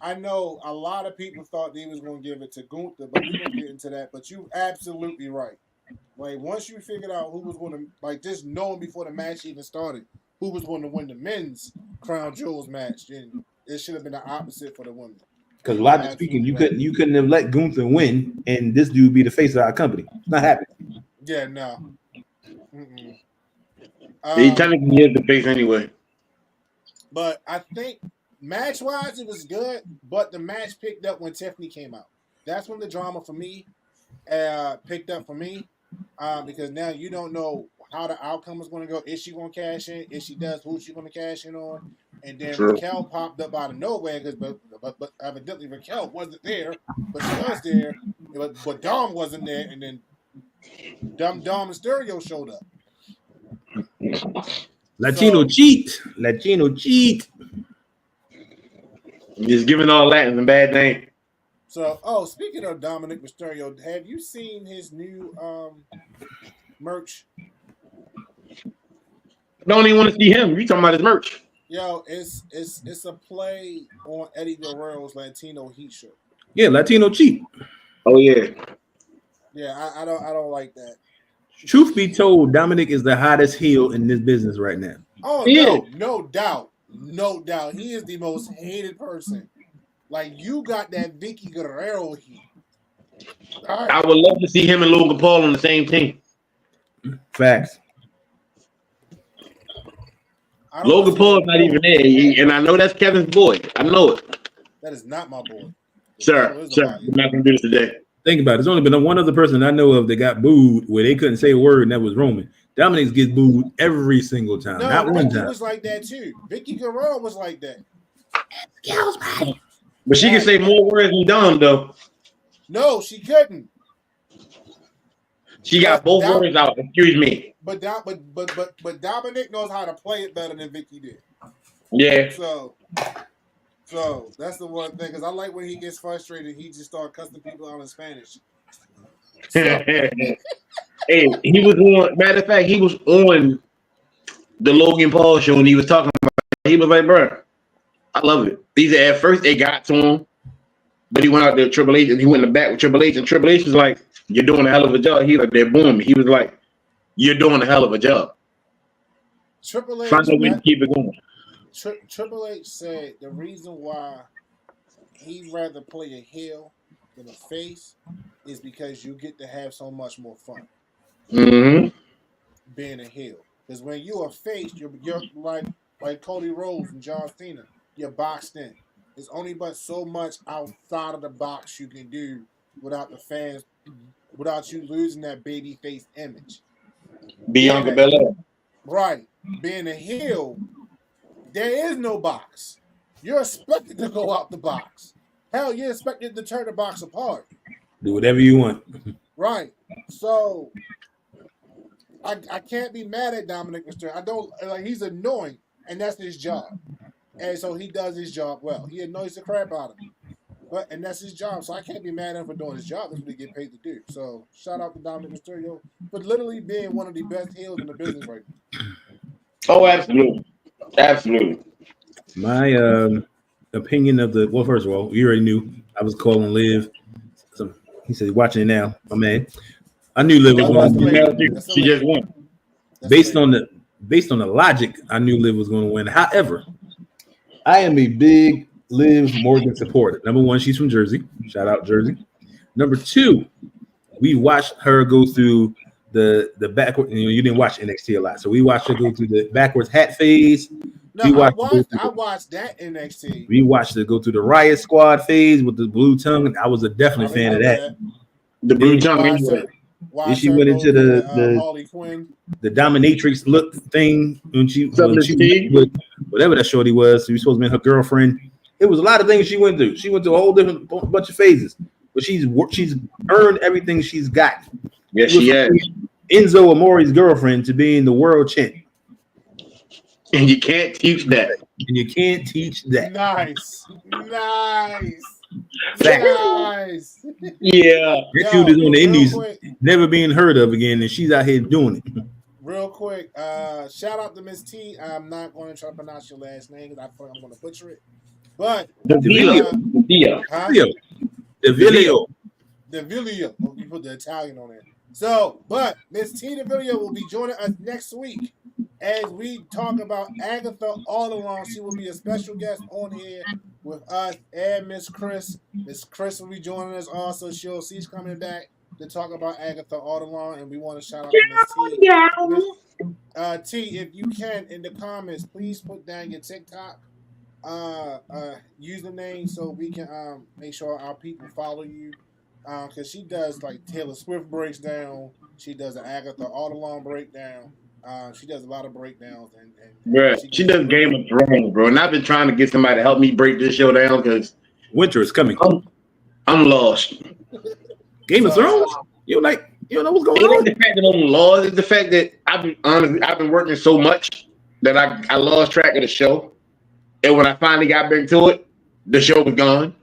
I know a lot of people thought they was going to give it to Gunther, but we're going to get into that. But you absolutely right. Like, once you figured out who was going to, like, just knowing before the match even started who was going to win the men's Crown Jewels match, then it should have been the opposite for the women. Because logically speaking, you couldn't have let Gunther win and this dude be the face of our company. It's not happening. Yeah, no. He technically is the face anyway. But I think match-wise, it was good, but the match picked up when Tiffany came out. That's when the drama for me picked up for me because now you don't know how the outcome is going to go. Is she going to cash in? If she does, who's she going to cash in on? And then Raquel popped up out of nowhere but evidently Raquel wasn't there, but she was there. But Dom wasn't there, and then Dom Mysterio showed up. Latino cheat. He's giving all Latins a bad name. So, speaking of Dominic Mysterio, have you seen his new merch? Don't even want to see him. You talking about his merch? Yo, it's a play on Eddie Guerrero's Latino Heat shirt. Yeah, Latino cheat. Oh yeah. Yeah, I don't like that. Truth be told, Dominic is the hottest heel in this business right now. Oh no, no doubt. He is the most hated person. Like, you got that Vicky Guerrero heat. Right. I would love to see him and Logan Paul on the same team. Facts. Logan Paul's not even there, and I know that's Kevin's boy. I know it. That is not my boy. Sir, we're not going to do this today. Think about it. There's only been one other person I know of that got booed where they couldn't say a word, and that was Roman. Dominic gets booed every single time. No, not one Vicky time. was like that too. Vicky Guerrero was like that. Excuse me. But she can say more words than Dom, though. No, she couldn't. She got both words out. Excuse me. But Dominic knows how to play it better than Vicky did. Yeah. So that's the one thing, because I like when he gets frustrated, he just start cussing people out in Spanish. So, Hey, he was on. Matter of fact, he was on the Logan Paul show, and he was talking about. He was like, "Bro, I love it." He said at first it got to him, but he went out there with Triple H, and he went in the back with Triple H, and Triple H was like, "You're doing a hell of a job." He was like, "They're booing me." He was like, "You're doing a hell of a job. Triple H, Find a way to keep it going." Triple H said the reason why he'd rather play a heel than a face is because you get to have so much more fun Mm-hmm. being a heel. Because when you're a face, you're like Cody Rhodes and John Cena, you're boxed in. There's only but so much outside of the box you can do without the fans, without you losing that baby face image. Bianca Belair. Right. Being a heel, there is no box. You're expected to go out the box. Hell, you're expected to tear the box apart. Do whatever you want. Right. So I can't be mad at Dominic Mysterio. I don't like, he's annoying, and that's his job. And so he does his job well. He annoys the crap out of me. And that's his job. So I can't be mad at him for doing his job. That's what he get paid to do. So shout out to Dominic Mysterio for literally being one of the best heels in the business right now. Oh, absolutely. Absolutely. My opinion of the first of all, you already knew I was calling Liv. So he said watching it now. My man. I knew Liv was going to win. She just won. Based on the logic, I knew Liv was going to win. However, I am a big Liv Morgan supporter. Number one, she's from Jersey. Shout out Jersey. Number two, we watched her go through the backward. You didn't watch NXT a lot, so we watched her go through the backwards hat phase. No, I watched that NXT. We watched her go through the Riot Squad phase with the blue tongue. I was a definite fan of that. The blue tongue. Then she went into the Harley Quinn, the dominatrix look thing when she with whatever that shorty was. She was supposed to be her girlfriend. It was a lot of things she went through. She went through a whole different bunch of phases, but she's earned everything she's got. Yes, she has. Enzo Amore's girlfriend to being the world champ. And you can't teach that. Nice. Yeah. That dude is on the indies, never being heard of again, and she's out here doing it. Real quick, shout out to Miss T. I'm not going to try to pronounce your last name because I feel like I'm going to butcher it. But De Vilio. You put the Italian on it. So, but Miss T. De Vilio will be joining us next week as we talk about Agatha all along. She will be a special guest on here with us and Miss Chris. Miss Chris will be joining us also. She's coming back to talk about Agatha all along, and we want to shout out to Miss T. T, if you can, in the comments, please put down your TikTok username so we can make sure our people follow you. Because she does like Taylor Swift breaks down. She does an Agatha all along breakdown. She does a lot of breakdowns, and bro, she does Game of Thrones, bro. And I've been trying to get somebody to help me break this show down because winter is coming. I'm lost. Game of Thrones? You don't know what's going on. The fact that I'm lost. It's the fact that I've been working so much that I lost track of the show. And when I finally got back to it, the show was gone.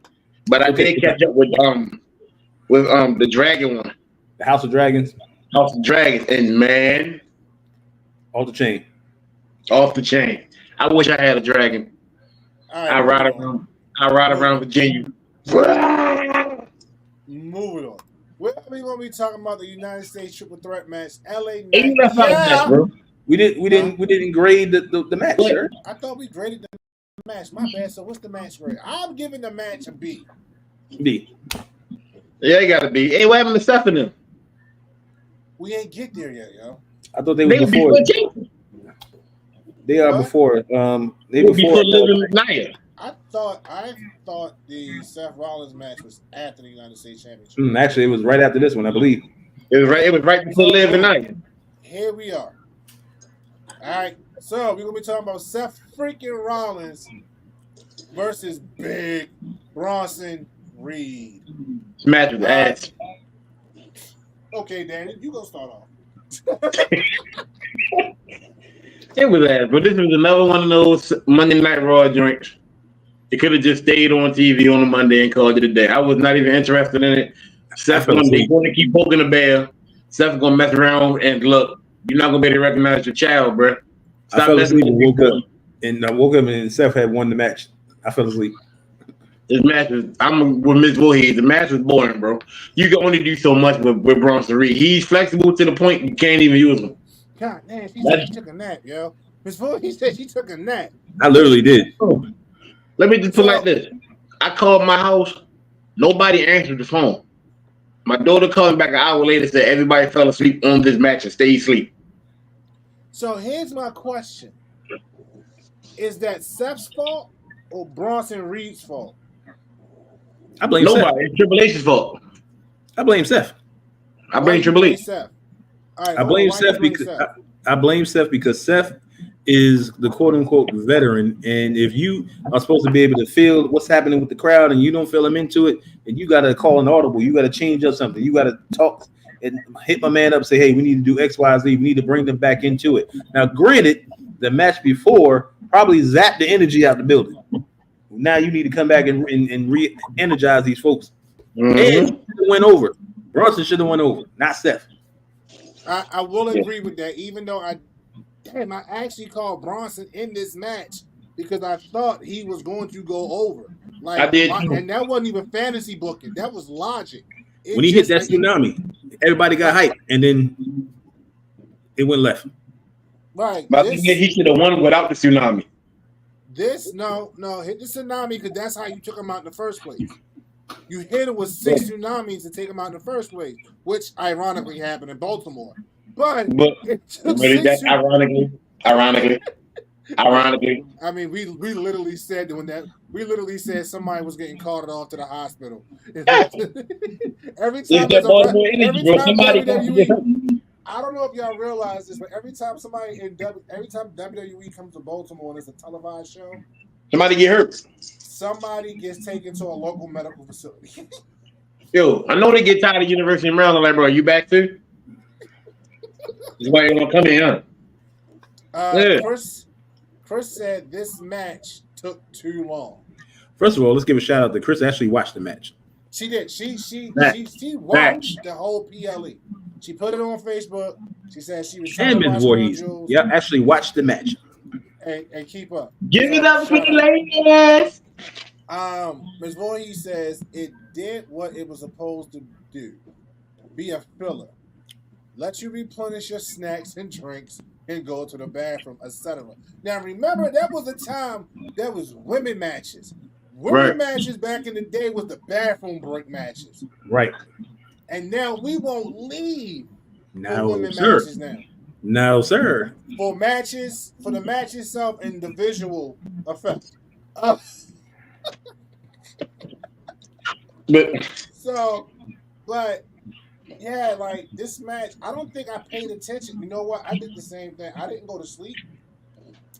But I did catch up with the dragon one. The House of Dragons. And man, off the chain. I wish I had a dragon. Right, I ride around Virginia. Moving on. We're going to be talking about the United States Triple Threat match. LA Knight. Match, bro. We didn't grade the match, sir. I thought we graded the match. My bad. So what's the match grade? I'm giving the match a B. B. Yeah, it gotta be. Hey, what happened to Steph and them? We ain't get there yet, yo. I thought they were before. They are before. They before Living Nia. I thought the Seth Rollins match was after the United States Championship. Actually, it was right after this one, I believe. It was right before Living Nia. Here we are. All right, so we're gonna be talking about Seth freaking Rollins versus Big Bronson Reed. This match was ass. Okay, Danny, you gonna start off. It was ass, but this was another one of those Monday Night Raw joints It could have just stayed on TV on a Monday and called it a day. I was not even interested in it. Seth's going to keep poking the bear. Seth's going to mess around and look. You're not going to be able to recognize your child, bro. Stop I fell asleep and woke up, and Seth had won the match. I fell asleep. This match was. I'm with Ms. Voorhees. The match was boring, bro. You can only do so much with Bronson Reed. He's flexible to the point you can't even use him. God damn, she said she took a nap, yo. Ms. Voorhees said she took a nap. I literally did. Let me just put it like this. I called my house. Nobody answered the phone. My daughter called back an hour later, said everybody fell asleep on this match and stayed asleep. So here's my question. Is that Seth's fault or Bronson Reed's fault? I blame nobody. Seth. It's Triple H's fault. I blame Seth. I blame Triple H. Seth? Right, I blame Seth because I blame Seth because Seth is the quote unquote veteran, and if you are supposed to be able to feel what's happening with the crowd and you don't feel them into it, then you got to call an audible. You got to change up something. You got to talk and hit my man up and say, hey, we need to do X, Y, Z. We need to bring them back into it. Now, granted, the match before probably zapped the energy out the building. Now you need to come back and re-energize these folks. And should have went over. Bronson should have went over, not Seth. I will agree with that, even though I actually called Bronson in this match because I thought he was going to go over. Like I did, and that wasn't even fantasy booking. That was logic. When he hit that tsunami, everybody got hyped, and then it went left. Right. But he should have won without the tsunami. No, hit the tsunami because that's how you took him out in the first place. You hit it with 6 tsunamis to take him out in the first place, which ironically happened in Baltimore. But it took ironically. I mean, we literally said somebody was getting called off to the hospital. every time WWE, I don't know if y'all realize this, but every time WWE comes to Baltimore and it's a televised show, somebody get hurt. Somebody gets taken to a local medical facility. Yo, I know they get tired of University of Maryland. Like, bro, are you back too? This is why you gonna come in, huh? Chris said this match took too long. First of all, let's give a shout out to Chris. Actually, watched the match. She did. She watched the whole PLE. She put it on Facebook. She said she was and Ms. Voorhees. Yeah, actually watched the match. And keep up. Give it up for the ladies. Ms. Voorhees says it did what it was supposed to do. Be a filler. Let you replenish your snacks and drinks and go to the bathroom, etc. Now remember, that was a time that was women matches. Women matches back in the day was the bathroom break matches. Right. And now we won't leave for women matches now. No, sir. For the match itself and the visual effect. But yeah, like this match, I don't think I paid attention. You know what? I did the same thing. I didn't go to sleep,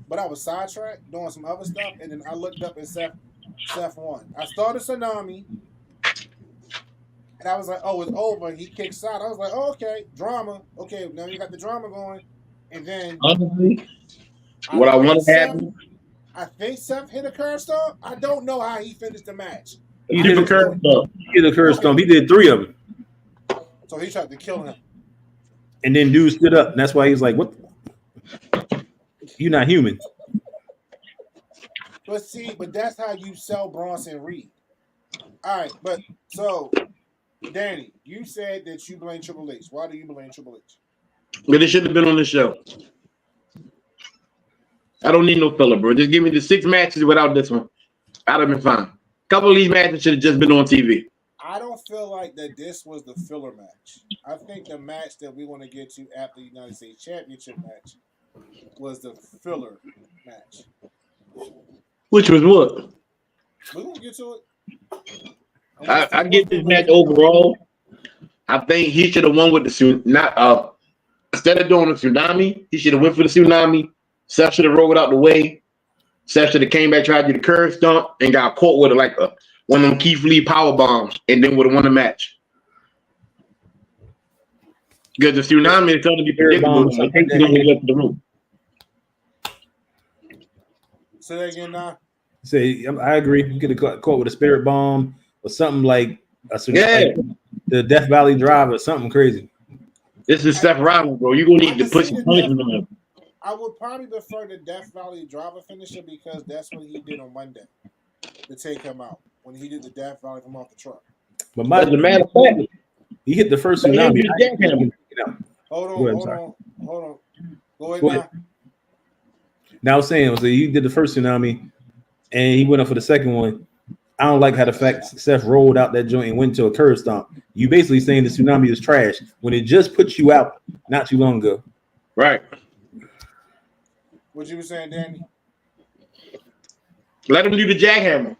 but I was sidetracked doing some other stuff, and then I looked up and Seth won. I started Tsunami, and I was like, "Oh, it's over." He kicks out. I was like, "Oh, okay, drama. Okay, now you got the drama going." And then honestly, what I want to happen. I think Seth hit a curve stomp. I don't know how he finished the match. He did a curve stomp. He did a curve stomp. He did 3 of them. So he tried to kill him. And then dude stood up, and that's why he's like, "What? You're not human." But that's how you sell Bronson Reed. All right, but so Danny, you said that you blame Triple H. Why do you blame Triple H? But it should have been on the show. I don't need no filler, bro. Just give me the 6 matches without this one. I'd have been fine. A couple of these matches should have just been on TV. I don't feel like that this was the filler match. I think the match that we want to get to after the United States Championship match was the filler match. Which was what? We're going to get to it. I get this match overall. I think he should have won with the tsunami. Instead of doing the tsunami, he should have went for the tsunami. Seth should have rolled out the way. Seth should have came back, tried to do the curve stomp, and got caught with one of them Keith Lee power bombs, and then would have won the match. Because the tsunami is going to be predictable. I think he's going to get to the room. Say that again now. Say, I agree. You could have caught with a spirit bomb or something like like the Death Valley Drive or something crazy. This is Seth Rollins, bro. You're gonna need to put some punishment on him. I would probably prefer the Death Valley Driver finisher because that's what he did on Monday to take him out when he did the Death Valley from off the truck. But as a matter of fact, he hit the first tsunami. Hold on. Go ahead now. Now I was saying, so he did the first tsunami, and he went up for the second one. I don't like how the fact Seth rolled out that joint and went to a curb stomp. You basically saying the tsunami is trash when it just put you out not too long ago. Right. What you were saying, Danny? Let him do the jackhammer.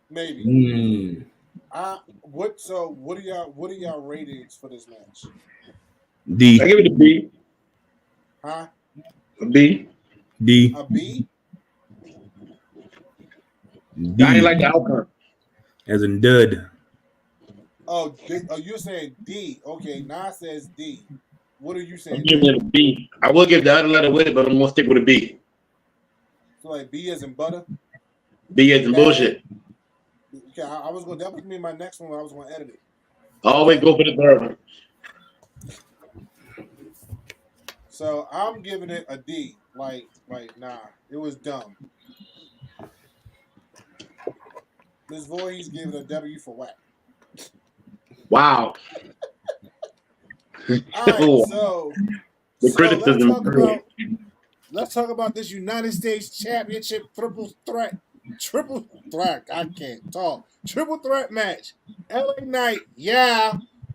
Maybe. What are y'all ratings for this match? D. I give it a B. Huh? A B. D. A B? D. I ain't like the outcome. As in dud. Oh, you're saying D. Okay, Nas says D. What are you saying? I'm giving it a B. I will give the other letter with it, but I'm gonna stick with a B. So like B as in butter? B as in bullshit. Okay, that was gonna be my next one. I was gonna edit it. Always go for the third one. So I'm giving it a D. Like nah, it was dumb. Ms. Voorhees gave it a W for whack. Wow. All right, so criticism. Let's talk about this United States Championship triple threat. I can't talk. Triple threat match. LA Knight,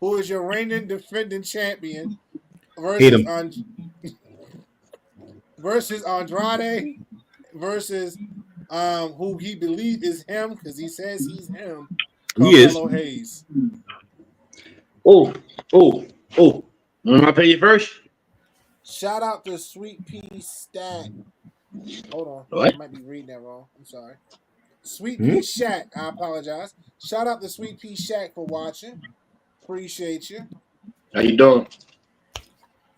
who is your reigning defending champion, versus Andrade, versus who he believes is him because he says he's him. Carmelo Hayes. Oh. Want I pay you first? Shout out to Sweet Pea Stack. Hold on. What? I might be reading that wrong. I'm sorry. Sweet Pea Shack. I apologize. Shout out to Sweet Pea Shack for watching. Appreciate you. How you doing?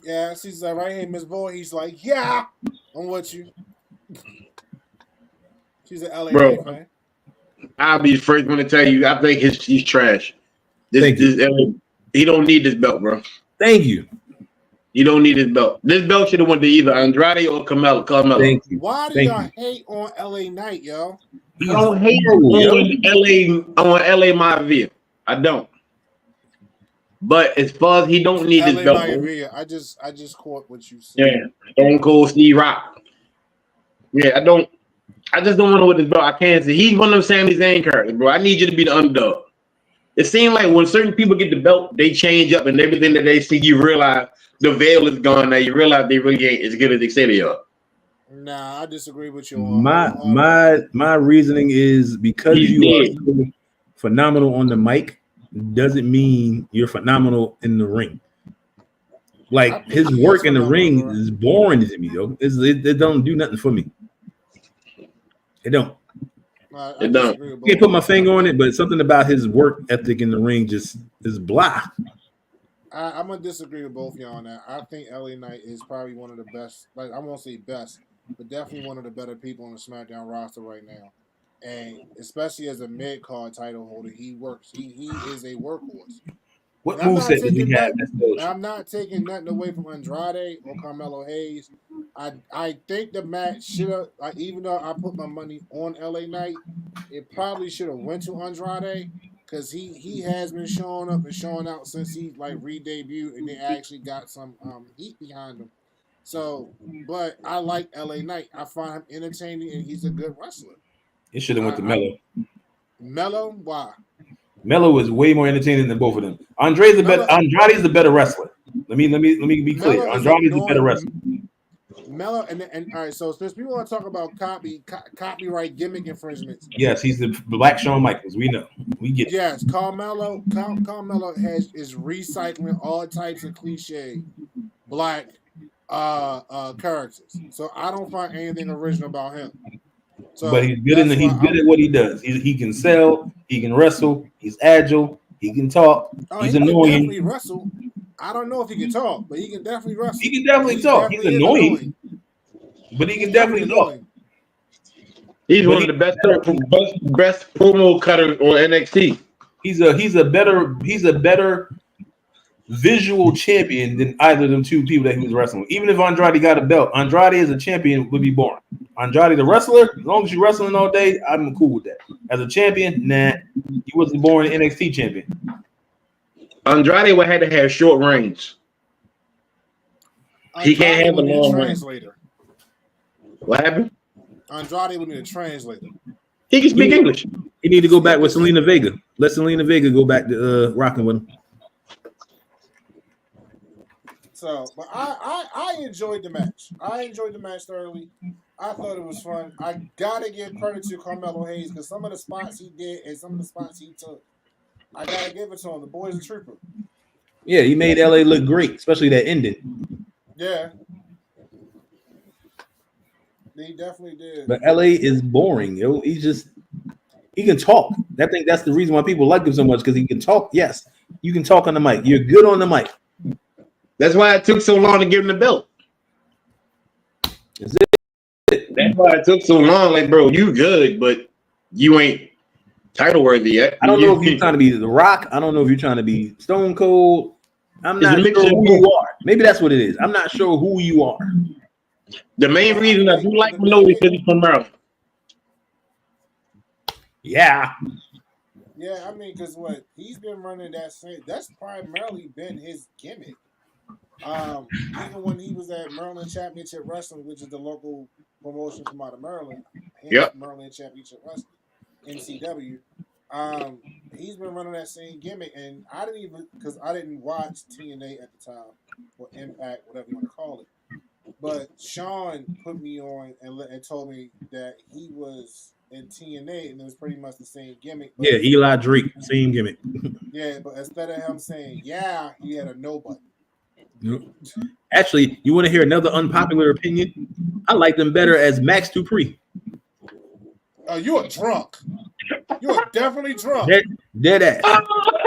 Yeah, she's like right here, Miss Boy. He's like, yeah, I'm with you. She's an LA fan. I'll be the first one to tell you. I think he's trash. He don't need this belt, bro. Thank you. You don't need this belt. This belt should have went to either Andrade or Carmelo. Thank you. Why do y'all hate on LA Knight, yo? I don't hate on LA Maivia. I don't. But as far as he don't need this belt. Maivia. I just caught what you said. Yeah. Stone Cold Steve Rock. Yeah, I just don't want to with this belt. I can't see. He's one of them Sami Zayn characters, bro. I need you to be the underdog. It seems like when certain people get the belt, they change up and everything that they see, you realize the veil is gone. Now you realize they really ain't as good as they say they are. Nah, I disagree with you. My reasoning is because you are so phenomenal on the mic doesn't mean you're phenomenal in the ring. Like his work in the ring is boring to me, though. It don't do nothing for me. It don't. It don't. Can't put my finger on it, but something about his work ethic in the ring just is blah. I'm gonna disagree with both y'all on that. I think LA Knight is probably one of the best. Like I won't say best, but definitely one of the better people on the SmackDown roster right now. And especially as a mid card title holder, he works. He is a workforce. What moveset does he have? I'm not taking nothing away from Andrade or Carmelo Hayes. I think the match should have, even though I put my money on LA Knight, it probably should have went to Andrade because he has been showing up and showing out since he re-debuted and they actually got some heat behind him. So, but I like LA Knight. I find him entertaining and he's a good wrestler. It should have went to Melo. Melo? Why? Melo is way more entertaining than both of them. Andrade's the better wrestler. Let me be clear. Andrade's the better wrestler. Melo and all right. So since we want to talk about copyright gimmick infringements, yes, he's the Black Shawn Michaels. We know. We get it. Yes, Carmelo is recycling all types of cliche black characters. So I don't find anything original about him. So but he's good at what he does. He can sell, he can wrestle, he's agile, he can talk, he's annoying. Can definitely wrestle. I don't know if he can talk, but he can definitely wrestle. He can definitely talk. He's annoying. but he can definitely talk. annoying. He's one of the best promo cutters on NXT. He's a better visual champion than either of them two people that he was wrestling with. Even if Andrade got a belt, Andrade as a champion would be boring. Andrade the wrestler, as long as you're wrestling all day, I'm cool with that. As a champion, nah, he wasn't born an NXT champion. Andrade would have to have short range. He can't have a long translator. What happened? Andrade would need a translator. He can speak English. He need to go back with Selena Vega. Let Selena Vega go back to rocking with him. So, but I enjoyed the match. I enjoyed the match thoroughly. I thought it was fun. I gotta give credit to Carmelo Hayes because some of the spots he did and some of the spots he took, I gotta give it to him. The boy's a trooper. Yeah, he made LA look great, especially that ending. Yeah. He definitely did. But LA is boring, yo. He can talk. I think that's the reason why people like him so much, because he can talk. Yes, you can talk on the mic. You're good on the mic. That's why it took so long to give him the belt. Is it? That's why it took so long. Like, bro, you good, but you ain't title worthy yet. I don't know if you're trying to be The Rock. I don't know if you're trying to be Stone Cold. I'm not sure who you are. Maybe that's what it is. I'm not sure who you are. The main reason I do like him though is because he's from Maryland. Yeah. Yeah, I mean, because what he's been running that's primarily been his gimmick. Even when he was at Maryland Championship Wrestling, which is the local promotion from out of Maryland, Maryland Championship Wrestling, NCW. He's been running that same gimmick, and I didn't watch TNA at the time, or Impact, whatever you want to call it. But Sean put me on and told me that he was in TNA, and it was pretty much the same gimmick. Yeah, Eli Drake, same gimmick. Yeah, but instead of him saying "yeah," he had a no button. Actually, you want to hear another unpopular opinion? I like them better as Max Dupree. Oh, you are drunk. You are definitely drunk. Dead ass.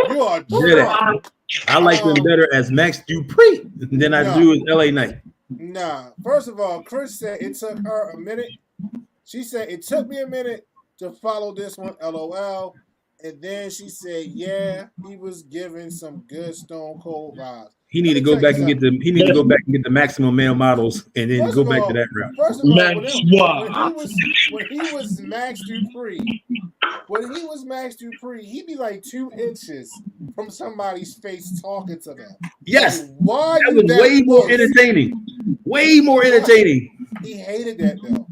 You are drunk. I like them better as Max Dupree than I do as LA Knight. Nah. First of all, Chris said it took her a minute. She said it took me a minute to follow this one, LOL. And then she said, yeah, he was giving some good Stone Cold vibes. He need to go back and get the maximum male models and then go back to that route. First of all, when he was Max Dupree, he'd be like 2 inches from somebody's face talking to them. Yes. Like, why that was way more entertaining. Way more entertaining. He hated that though.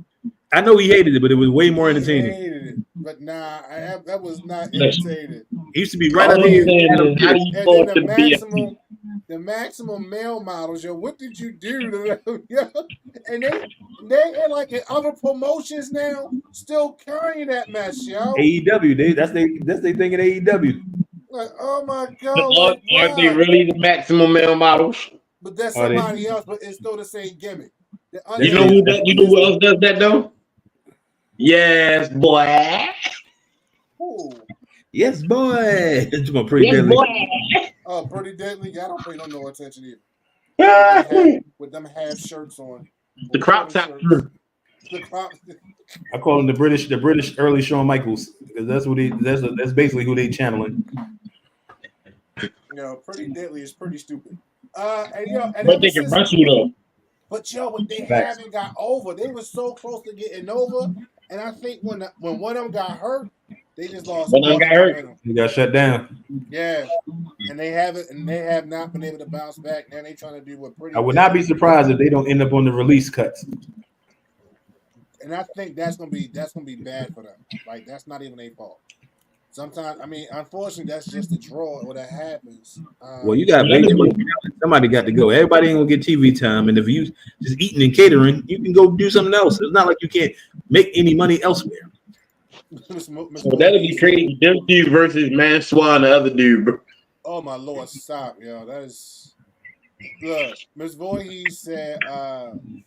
I know he hated it, but it was way more entertaining. He hated it. But nah, that was not entertaining. He used to be right up here. The maximum male models, yo, what did you do to them? Yo? And they are like in other promotions now, still carrying that mess, yo. AEW, that's they thinking AEW. Like, oh my god, are they really the maximum male models? But that's somebody else, but it's still the same gimmick. You know who else does that though? Yes, boy. Ooh. Yes, boy. It's going pretty deadly. Oh, pretty deadly. I don't pay no attention either. With them half shirts on. The crop top. The crop. I call him the British early Shawn Michaels, because that's basically who they channeling. Pretty deadly is pretty stupid. But they can wrestle though. But what they haven't got over. They were so close to getting over, and I think when one of them got hurt, they just lost. One of them got hurt. He got shut down. Yeah, and they have not been able to bounce back. Now they trying to do what pretty. I would not be surprised if they don't end up on the release cuts. And I think that's gonna be bad for them. Like that's not even their fault. Sometimes, I mean, unfortunately, that's just the draw when that happens. Well, you got somebody got to go. Everybody ain't gonna get TV time, and if you just eating and catering, you can go do something else. It's not like you can't make any money elsewhere. So that'll be crazy. Them two versus Man Swan, the other dude, bro. Oh my Lord, stop, yo! That is look. Ms. Voorhees said,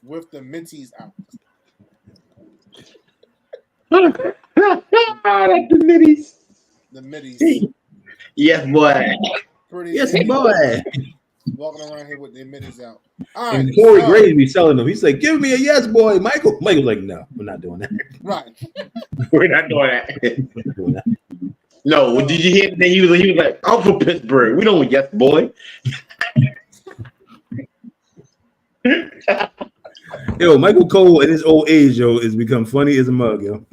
"With the Minties out." The middies. The middies. Yes, boy. Pretty yes, boy. walking around here with their mittens out. All right, And Corey Graves be selling them. He's like, "Give me a yes, boy, Michael." Michael's like, "No, we're not doing that. Right, We're not doing that. We're not doing that." No, did you hear that? He was like, "I'm from Pittsburgh. We don't yes, boy." Yo, Michael Cole at his old age, yo, is become funny as a mug, yo.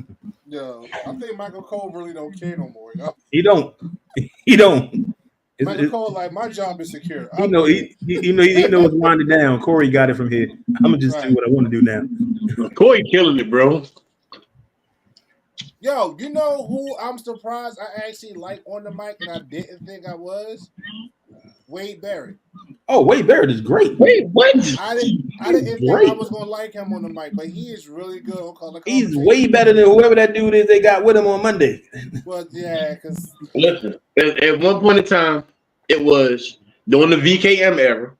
Yo, I think Michael Cole really don't care no more, yo. He don't. He don't. Michael Cole, like, my job is secure. He knows it's winding down. Corey got it from here. I'm gonna just do what I want to do now. Corey killing it, bro. Yo, you know who I'm surprised I actually like on the mic and I didn't think I was? Wade Barrett. Oh, Wade Barrett is great. Wait, what? I didn't think I was gonna like him on the mic, but he is really good on color commentary. He's way better than whoever that dude is they got with him on Monday. Well, yeah, because Listen, at one point in time, it was during the VKM era.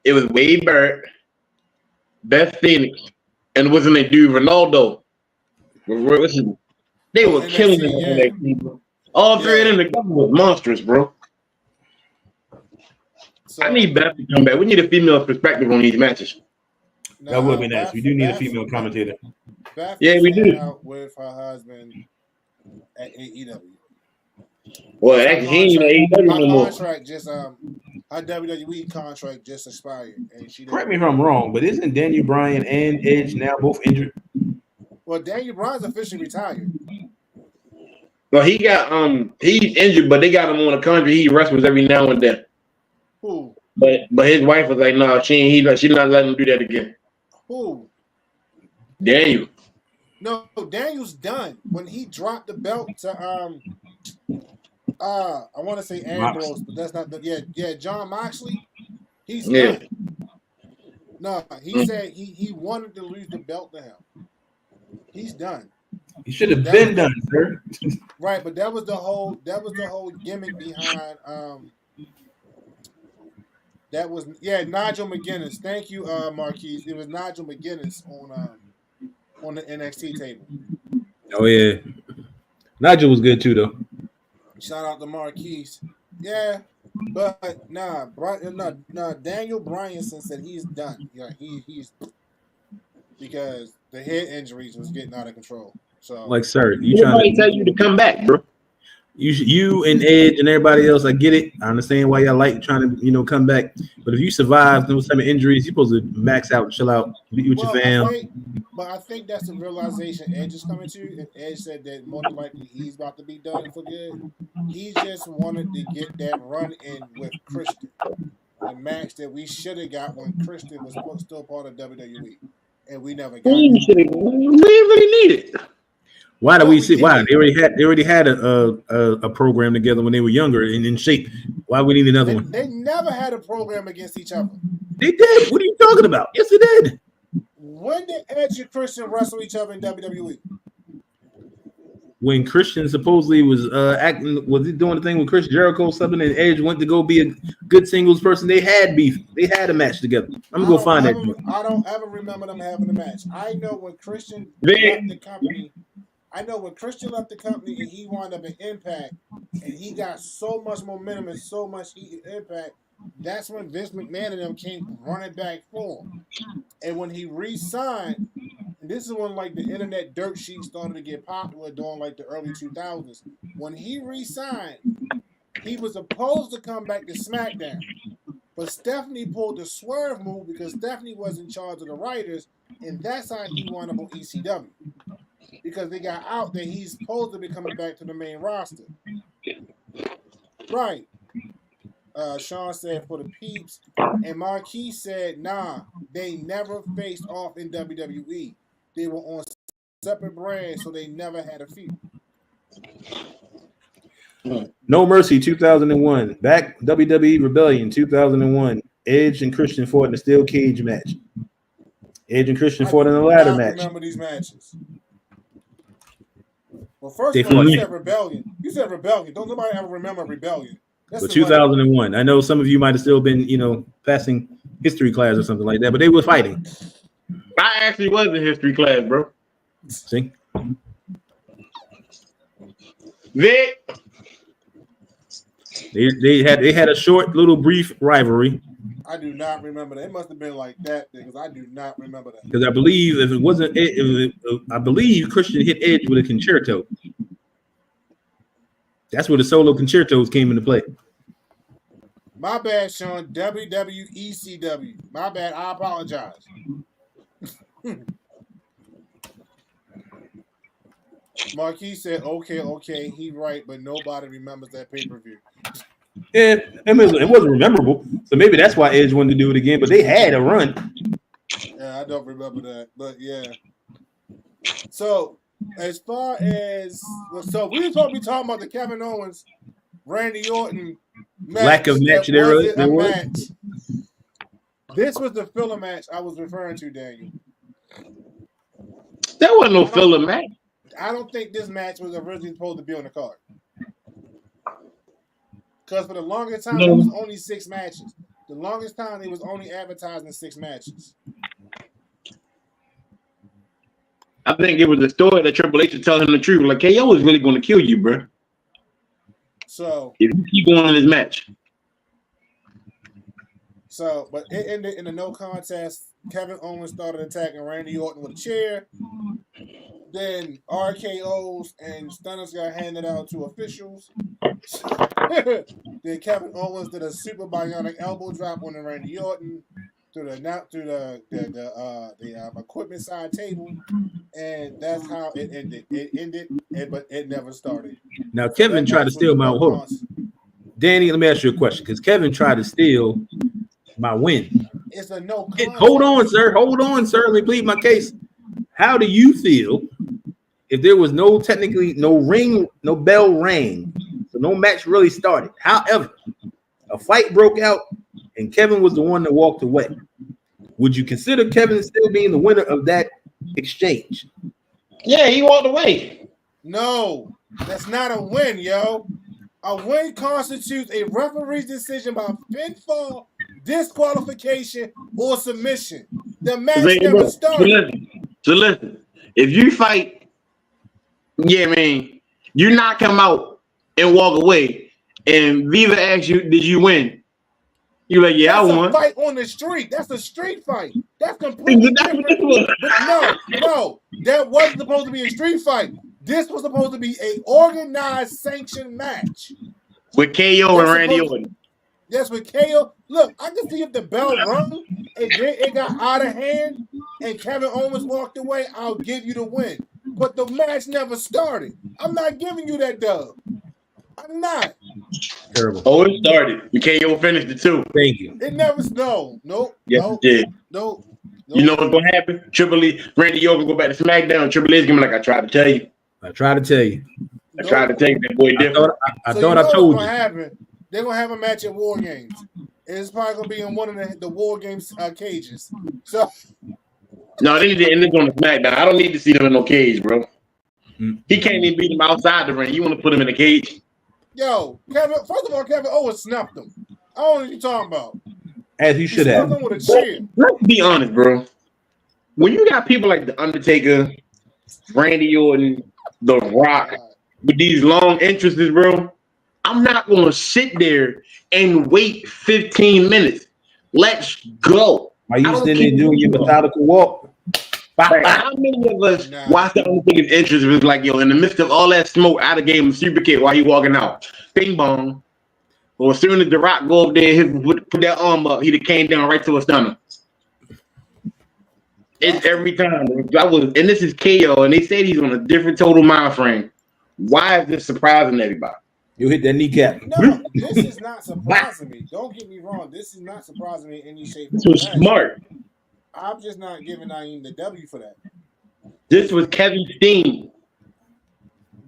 It was Wade Barrett, Beth Phoenix, and wasn't a dude Ronaldo. They were killing it. Yeah. All three of them together was monstrous, bro. So, I need Beth to come back. We need a female perspective on these matches. That would be nice. We do need a female commentator. Beth we do. Out with her husband at AEW. Well, he ain't AEW no more. Contract just her WWE contract just expired, and she. Correct me if I'm wrong, but isn't Daniel Bryan and Edge now both injured? Well, Daniel Bryan's officially retired. Well, he got he's injured, but they got him on a contract. He wrestles every now and then. Who? But his wife was like, no, she's not letting him do that again. Who? Daniel. No, Daniel's done. When he dropped the belt to I want to say Ambrose, but that's not the John Moxley. He's done. No, he said he wanted to lose the belt to him. He's done. He should have been done, sir. Right, but that was the whole gimmick behind that was Nigel McGuinness. Thank you, Marquise. It was Nigel McGuinness on the NXT table. Oh yeah. Nigel was good too though. Shout out to Marquise. Yeah, but Daniel Bryanson said he's done. Yeah, he's because the head injuries was getting out of control. So, like, sir, you trying to tell you to come back, bro? You and Edge and everybody else, I get it. I understand why y'all like trying to, come back. But if you survive those type of injuries, you're supposed to max out, chill out, be with your fam. I think that's the realization Edge is coming to. And Edge said that more than likely he's about to be done for good. He just wanted to get that run in with Christian, the match that we should have got when Christian was still part of WWE, and we never got it. We really need it. Why do we see? Why they already had a program together when they were younger and in shape. Why we need another one? They never had a program against each other. They did. What are you talking about? Yes, they did. When did Edge and Christian wrestle each other in WWE? When Christian supposedly was was he doing the thing with Chris Jericho or something, and Edge went to go be a good singles person? They had beef. They had a match together. I'm gonna go find that. I don't ever remember them having a match. I know when Christian left the company. And he wound up in Impact, and he got so much momentum and so much heat in Impact. That's when Vince McMahon and them came running back for him. And when he re-signed, and this is when like the internet dirt sheet started to get popular during like the early 2000s. When he re-signed, he was supposed to come back to SmackDown, but Stephanie pulled the swerve move because Stephanie was in charge of the writers, and that's how he wound up on ECW. Because they got out that he's supposed to be coming back to the main roster. Right. Sean said for the peeps. And Marquis said, nah, they never faced off in WWE. They were on separate brands, so they never had a feud. No Mercy 2001. Back WWE Rebellion 2001. Edge and Christian fought in a steel cage match. Edge and Christian fought in a ladder match. I remember these matches. Well, first of all, you said Rebellion. You said Rebellion. Don't nobody ever remember Rebellion. But 2001. I know some of you might have still been, passing history class or something like that, but they were fighting. I actually was in history class, bro. See? Vic. They had a short, little, brief rivalry. I do not remember that. It must have been like that because I do not remember that. Because I believe if it wasn't, I believe Christian hit Edge with a concerto. That's where the solo concertos came into play. My bad, Sean. WWECW. My bad. I apologize. Marquis said, okay, he right, but nobody remembers that pay-per-view. Yeah, it wasn't memorable. So maybe that's why Edge wanted to do it again, but they had a run. Yeah, I don't remember that, but yeah. So, as far as... So, we were supposed to be talking about the Kevin Owens, Randy Orton match. Lack of match there. Match. This was the filler match I was referring to, Daniel. That wasn't no filler match. I don't think this match was originally supposed to be on the card. Because for the longest time, it was only 6 matches. The longest time, it was only advertising 6 matches. I think it was the story that Triple H was telling him the truth. Like, KO is really going to kill you, bro. So, if you keep going in this match. So, but it ended in a no contest. Kevin Owens started attacking Randy Orton with a chair. Then RKOs and stunners got handed out to officials. Then Kevin Owens did a super bionic elbow drop on the Randy Orton through the equipment side table, and that's how it ended. It ended, but it never started. Now Kevin tried to steal my hold on. Danny, let me ask you a question because Kevin tried to steal my win. It's a no contest. Hold on, sir. Let me plead my case. How do you feel if there was no bell rang, so no match really started? However, a fight broke out and Kevin was the one that walked away. Would you consider Kevin still being the winner of that exchange? Yeah, he walked away. No, that's not a win, yo. A win constitutes a referee's decision by pinfall, disqualification, or submission. The match never started. So listen, if you fight, you knock him out and walk away, and Viva asks you, did you win? You're like, yeah, that's I won. A fight on the street. That's a street fight. That's completely different. But no, that wasn't supposed to be a street fight. This was supposed to be an organized, sanctioned match. With KO and Randy Orton. Yes, with KO. Look, I can see if the bell rung and it got out of hand and Kevin Owens walked away, I'll give you the win. But the match never started. I'm not giving you that dub. I'm not. Terrible. Oh, it started. KO finished it too. Thank you. It never. Nope. Yes, it did. Nope. You know what's gonna happen? Randy Orton go back to SmackDown. Triple H gonna be like, I tried to tell you. I tried to tell you. I tried to take that boy different. I thought I told you. They're gonna have a match at War Games. It's probably gonna be in one of the War Games cages. So no, they need to end this on the SmackDown. I don't need to see them in no cage, bro. He can't even beat him outside the ring. You want to put him in a cage? Yo, first of all, Kevin Owens snapped him. I don't know what you're talking about. As he should have. Him with a chair. Let's be honest, bro. When you got people like The Undertaker, Randy Orton, The Rock, with these long entrances, bro, I'm not going to sit there and wait 15 minutes. Let's go. Are you sitting there doing your methodical walk? Like, how many of us watch The Undertaker's entrance was like, yo, in the midst of all that smoke, I'd have gave him a super kick while he walking out. Bing bong. Or as soon as The Rock go up there and put that arm up, he'd have came down right to a stunner. It's every time. And this is KO, and they said he's on a different total mind frame. Why is this surprising everybody? You hit that kneecap. No, this is not surprising me. Don't get me wrong. This is not surprising me in any shape. This was smart. I'm just not giving Naeem the W for that. This was Kevin Steen.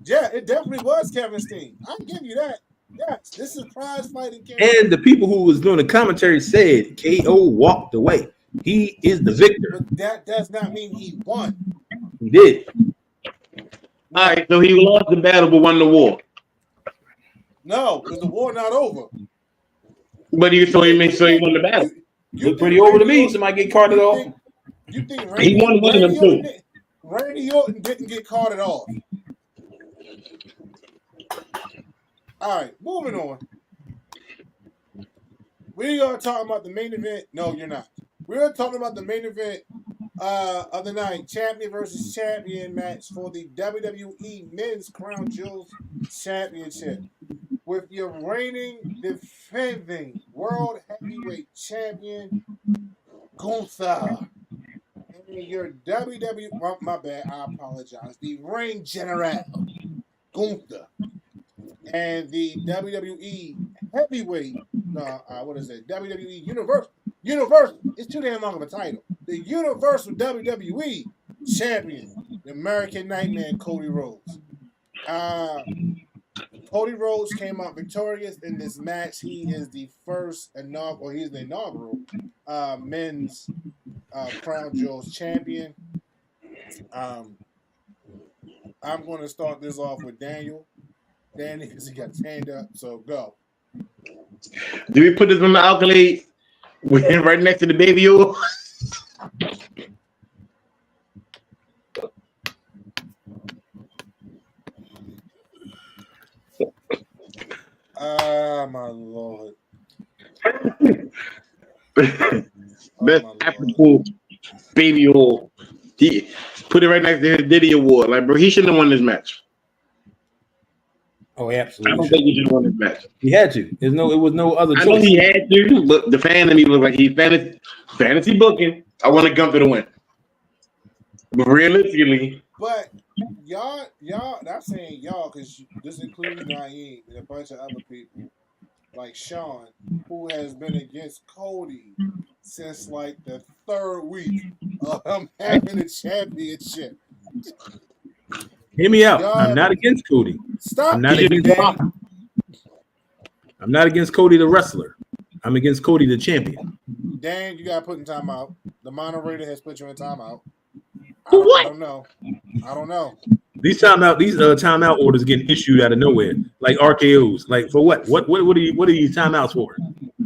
Yeah, it definitely was Kevin Steen. I can give you that. Yes, this is prize fighting. And the people who was doing the commentary said KO walked away. He is the victor. But that does not mean he won. He did. All right, so he lost the battle but won the war. No, because the war not over. But he won the battle. Look pretty over to me. Somebody get carted off. You think he won one of them too? Randy Orton didn't get carted off. All right, moving on. We are talking about the main event. No, you're not. We're talking about the main event of the night. Champion versus champion match for the WWE Men's Crown Jewels Championship. With your reigning, defending World Heavyweight Champion, Gunther. And your WWE, well, my bad, I apologize. The Ring General, Gunther. And the WWE Heavyweight, what is it? WWE Universal. It's too damn long of a title. The Universal WWE Champion, the American Nightmare, Cody Rhodes. Cody Rhodes came out victorious in this match. He is the inaugural men's Crown Jewels champion. I'm going to start this off with Daniel. Danny, because he got his hand up, so go. Do we put this on the alkali right next to the baby oil? My Lord. Best African baby oil. Put it right next to his Diddy Award. Like, bro, he shouldn't have won this match. Oh, absolutely. I don't think he should have won this match. He had to. It was no other choice. I know he had to, but the fan in me was like, he's fantasy booking. I want Gunther to win. But realistically. But y'all, I'm saying y'all because this includes Naeem and a bunch of other people like Sean, who has been against Cody since like the third week of him having a championship. Hear me out. I'm not against Cody. Stop. I'm not against Cody the wrestler. I'm against Cody the champion. Dan, you got put in timeout. The moderator has put you in timeout. What? I don't know. These timeout orders getting issued out of nowhere, like RKOs. Like for what? What are these timeouts for?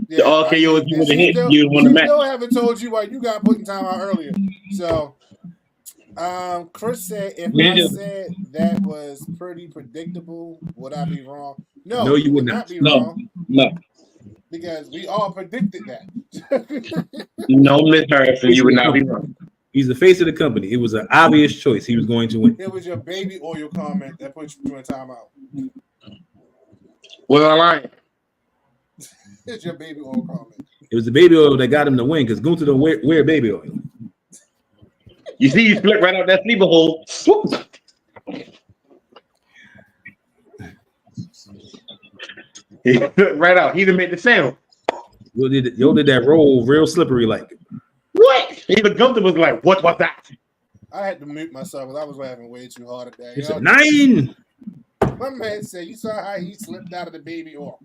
Yeah, the RKOs you would have hit. You won the match. Still haven't told you why you got put in timeout earlier. So, Chris said if I said that was pretty predictable, would I be wrong? No, you would not be wrong. No. Because we all predicted that. No, Miss Harrison, you would not be wrong. He's the face of the company. It was an obvious choice. He was going to win. It was your baby oil comment that put you in timeout. Was I lying? It's your baby oil comment. It was the baby oil that got him to win because Gunther don't wear baby oil. You see, you split right out that sleeper hole. He split right out. He even made the sound. Yo did that roll real slippery like. What? Even Gunther was like, what was that? I had to mute myself because I was laughing way too hard at that. It's a 9. My man said, you saw how he slipped out of the baby oil.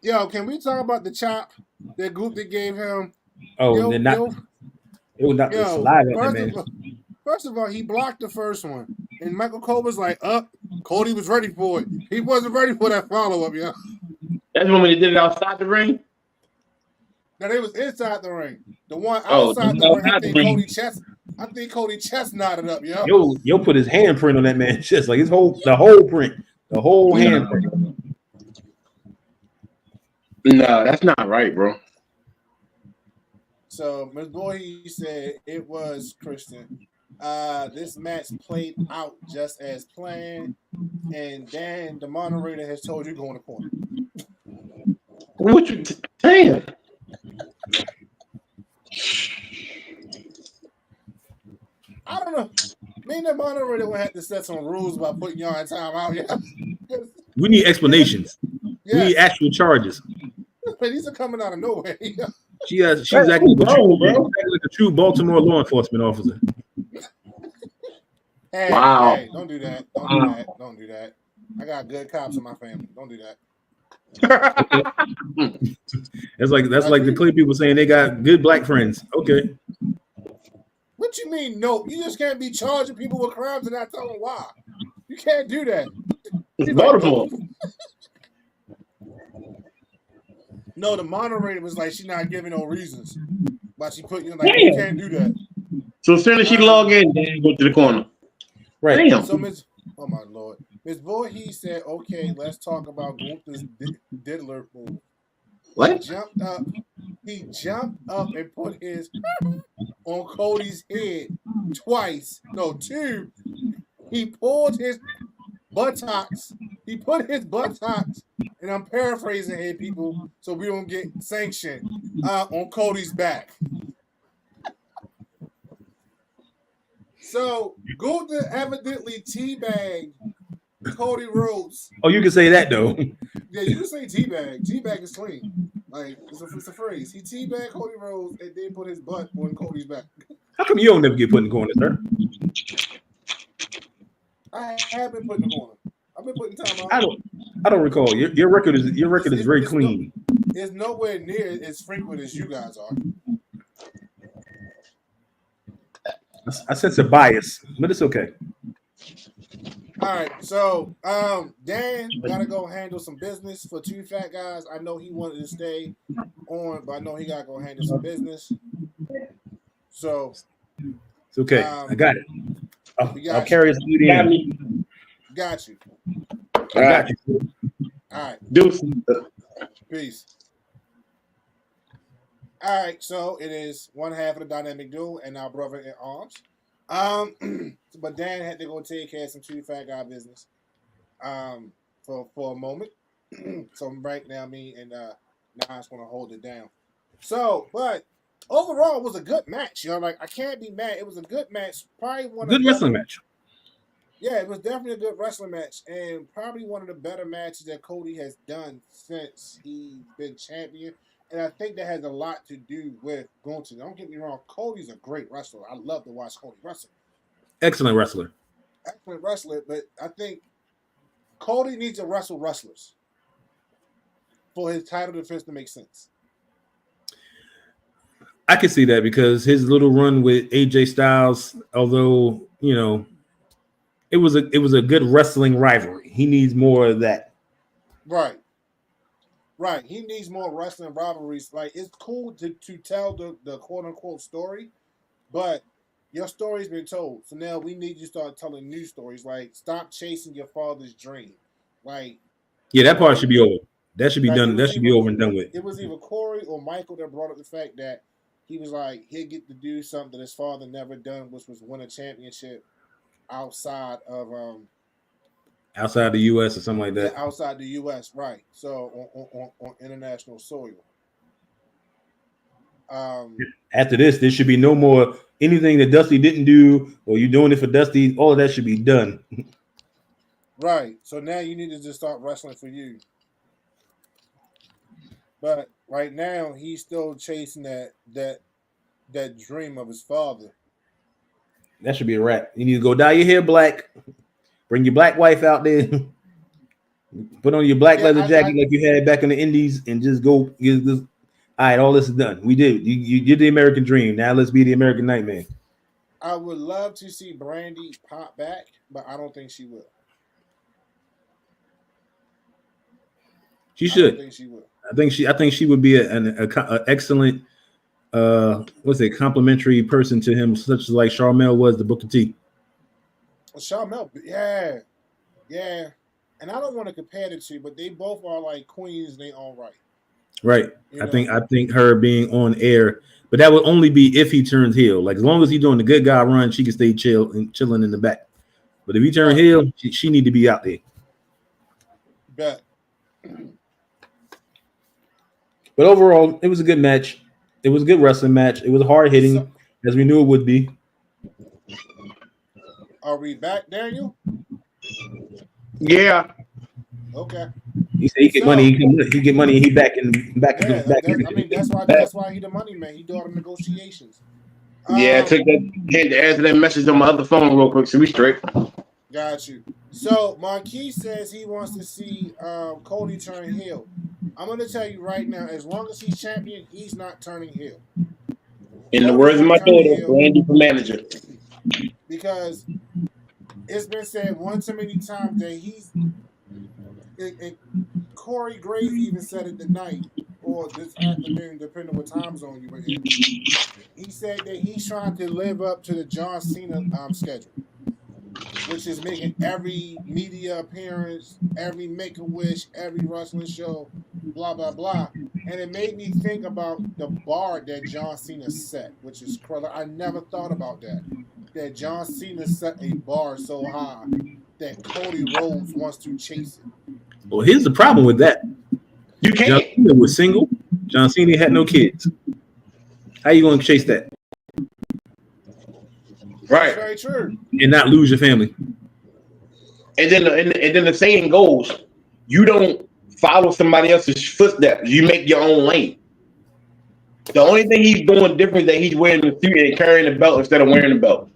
Yo, can we talk about the chop that Gunther gave him? Oh, they're not. It was not the saliva, man. First of all, he blocked the first one. And Michael Cole was like, Cody was ready for it. He wasn't ready for that follow-up, yo. That's when they did it outside the ring? No, they was inside the ring. The one outside the ring, I think Cody chest knotted up, yo. Yo put his handprint on that man's chest, like the whole print. The whole handprint. No, that's not right, bro. So, Ms. Boy, he said it was Christian. This match played out just as planned, and Dan, the moderator, has told you go in the corner. What you saying? I don't know. Me and the moderator will have to set some rules about putting y'all in time out. Yeah. We need explanations. Yes. We need actual charges. But these are coming out of nowhere. She's acting like a true Baltimore law enforcement officer. Hey, wow. Hey, don't do that. Don't do that. I got good cops in my family. Don't do that. That's like the Clay people saying they got good black friends. Okay. What you mean? No, you just can't be charging people with crimes and not tell them why. You can't do that. It's Baltimore. No, the moderator was like, she's not giving no reasons. But she put you like, you can't do that. So as soon as she log in, then go to the corner. Right. So oh my Lord. it. Miss Voorhees said, "Okay, let's talk about Gunther's diddler move." What? He jumped up and put his on Cody's head twice. No, two. He pulled his buttocks. He put his buttocks, and I'm paraphrasing here, people, so we don't get sanctioned, on Cody's back. So Gunther evidently teabagged Cody Rhodes. Oh, you can say that though. Yeah, you can say teabag. Teabag is clean. Like it's a phrase. He teabagged Cody Rhodes and then put his butt on Cody's back. How come you don't never get put in the corner, sir? I have been put in the corner. I've been putting time out. I don't recall. Your record is very clean. It's nowhere near as frequent as you guys are. I sense a bias, but it's okay. All right, so Dan gotta go handle some business for Two Fat Guys. I know he wanted to stay on, but I know he gotta go handle some business. So it's okay. I got it. I'll carry us through the end. Got you. All right. All right. Deuce. Peace. All right, so it is one half of the dynamic duo and our brother in arms. But Dan had to go take care of some Two Fat Guy business for a moment. So right now, me and Nas want to hold it down. So, but overall, it was a good match. You know, like I can't be mad. It was a good match. Probably one good wrestling match. Yeah, it was definitely a good wrestling match, and probably one of the better matches that Cody has done since he's been champion. And I think that has a lot to do with Gunther. Don't get me wrong, Cody's a great wrestler. I love to watch Cody wrestle. Excellent wrestler. Excellent wrestler, but I think Cody needs to wrestle wrestlers for his title defense to make sense. I can see that because his little run with AJ Styles, although, you know, it was a good wrestling rivalry. He needs more of that. Right. Right. He needs more wrestling rivalries. Like, it's cool to tell the quote unquote story, but your story's been told. So now we need you to start telling new stories. Like, stop chasing your father's dream. Like, yeah, that part should be over. That should be like, done. That should be over and done with. It was either Corey or Michael that brought up the fact that he was like, he'd get to do something his father never done, which was win a championship outside of outside the U.S. or something like that. Yeah, outside the U.S., right? So on international soil. After this, there should be no more anything that Dusty didn't do, or you're doing it for Dusty. All of that should be done. Right. So now you need to just start wrestling for you. But right now, he's still chasing that dream of his father. That should be a wrap. You need to go dye your hair black. Bring your black wife out there. Put on your black leather jacket like you had back in the Indies, and just go. All right, all this is done. We did. You did the American dream. Now let's be the American Nightmare. I would love to see Brandy pop back, but I don't think she will. She should. I think she will. I think she would be an excellent complimentary person to him, such as like Charmel was the Booker T. Charmel, yeah, and I don't want to compare the two, but they both are like queens in their own right. Right. I think her being on air, but that would only be if he turns heel. Like as long as he's doing the good guy run, she can stay chilling in the back. But if he turn heel, she need to be out there. Bet. But overall, it was a good match. It was a good wrestling match. It was hard hitting, as we knew it would be. Are we back, Daniel? Yeah. Okay. He said he get money. He get money. And he back. I mean, that's why he the money man. He do all the negotiations. Yeah, I took that hint to answer that message on my other phone real quick, so we straight. Got you. So Marquis says he wants to see Cody turn heel. I'm going to tell you right now, as long as he's champion, he's not turning heel. In the words of my daughter, Brandy for manager. Because it's been said one too many times that Corey Graves even said it tonight or this afternoon, depending on what time zone you were in. He said that he's trying to live up to the John Cena schedule. which is making every media appearance, every Make-A-Wish, every wrestling show, blah, blah, blah. And it made me think about the bar that John Cena set, which is crazy. I never thought about that. That John Cena set a bar so high that Cody Rhodes wants to chase it. Well, here's the problem with that. You John can't. Cena was single. John Cena had no kids. How you going to chase that? Right. That's very true. And not lose your family. And then the saying goes, you don't follow somebody else's footsteps. You make your own lane. The only thing he's doing different is that he's wearing the suit and carrying the belt instead of wearing the belt.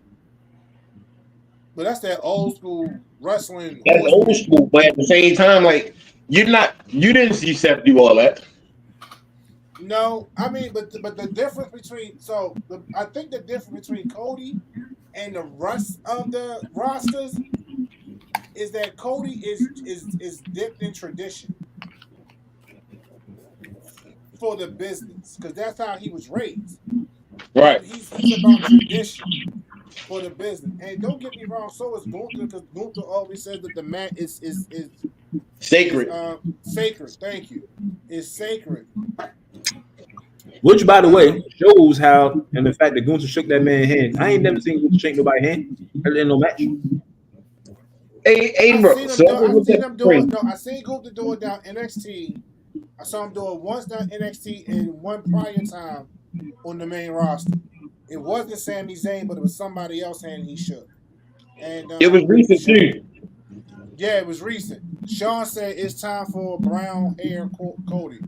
But that's that old school wrestling. That's old school, but at the same time, like you didn't see Seth do all that. No, I mean, but the difference between I think the difference between Cody and the rest of the rosters is that Cody is dipped in tradition for the business because that's how he was raised. Right. He's about tradition for the business. And don't get me wrong, so is Gunther because Gunther always says that the mat is Sacred. Sacred. Thank you. It's sacred. Which, by the way, shows how, and the fact that Gunther shook that man's hand. I ain't never seen Gunther shake nobody's hand in no match. Hey, bro. I seen Gunther do it down NXT. I saw him do it once down NXT and one prior time on the main roster. It wasn't Sami Zayn, but it was somebody else hand he shook. And it was recent too. Yeah, it was recent. Sean said it's time for brown hair Cody.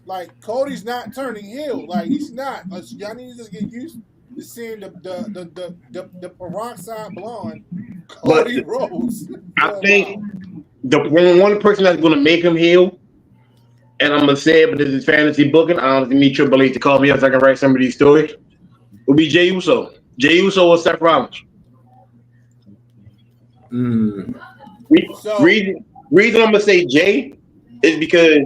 Like Cody's not turning heel. Like he's not. Y'all need to just get used to seeing the peroxide blonde Cody Rhodes. I think the one person that's going to make him heel, and I'm gonna say it, but this is fantasy booking. I honestly need Triple H to call me up so I can write some of these stories. Would be Jey Uso. Jey Uso or Seth Rollins. Reason I'm gonna say Jay is because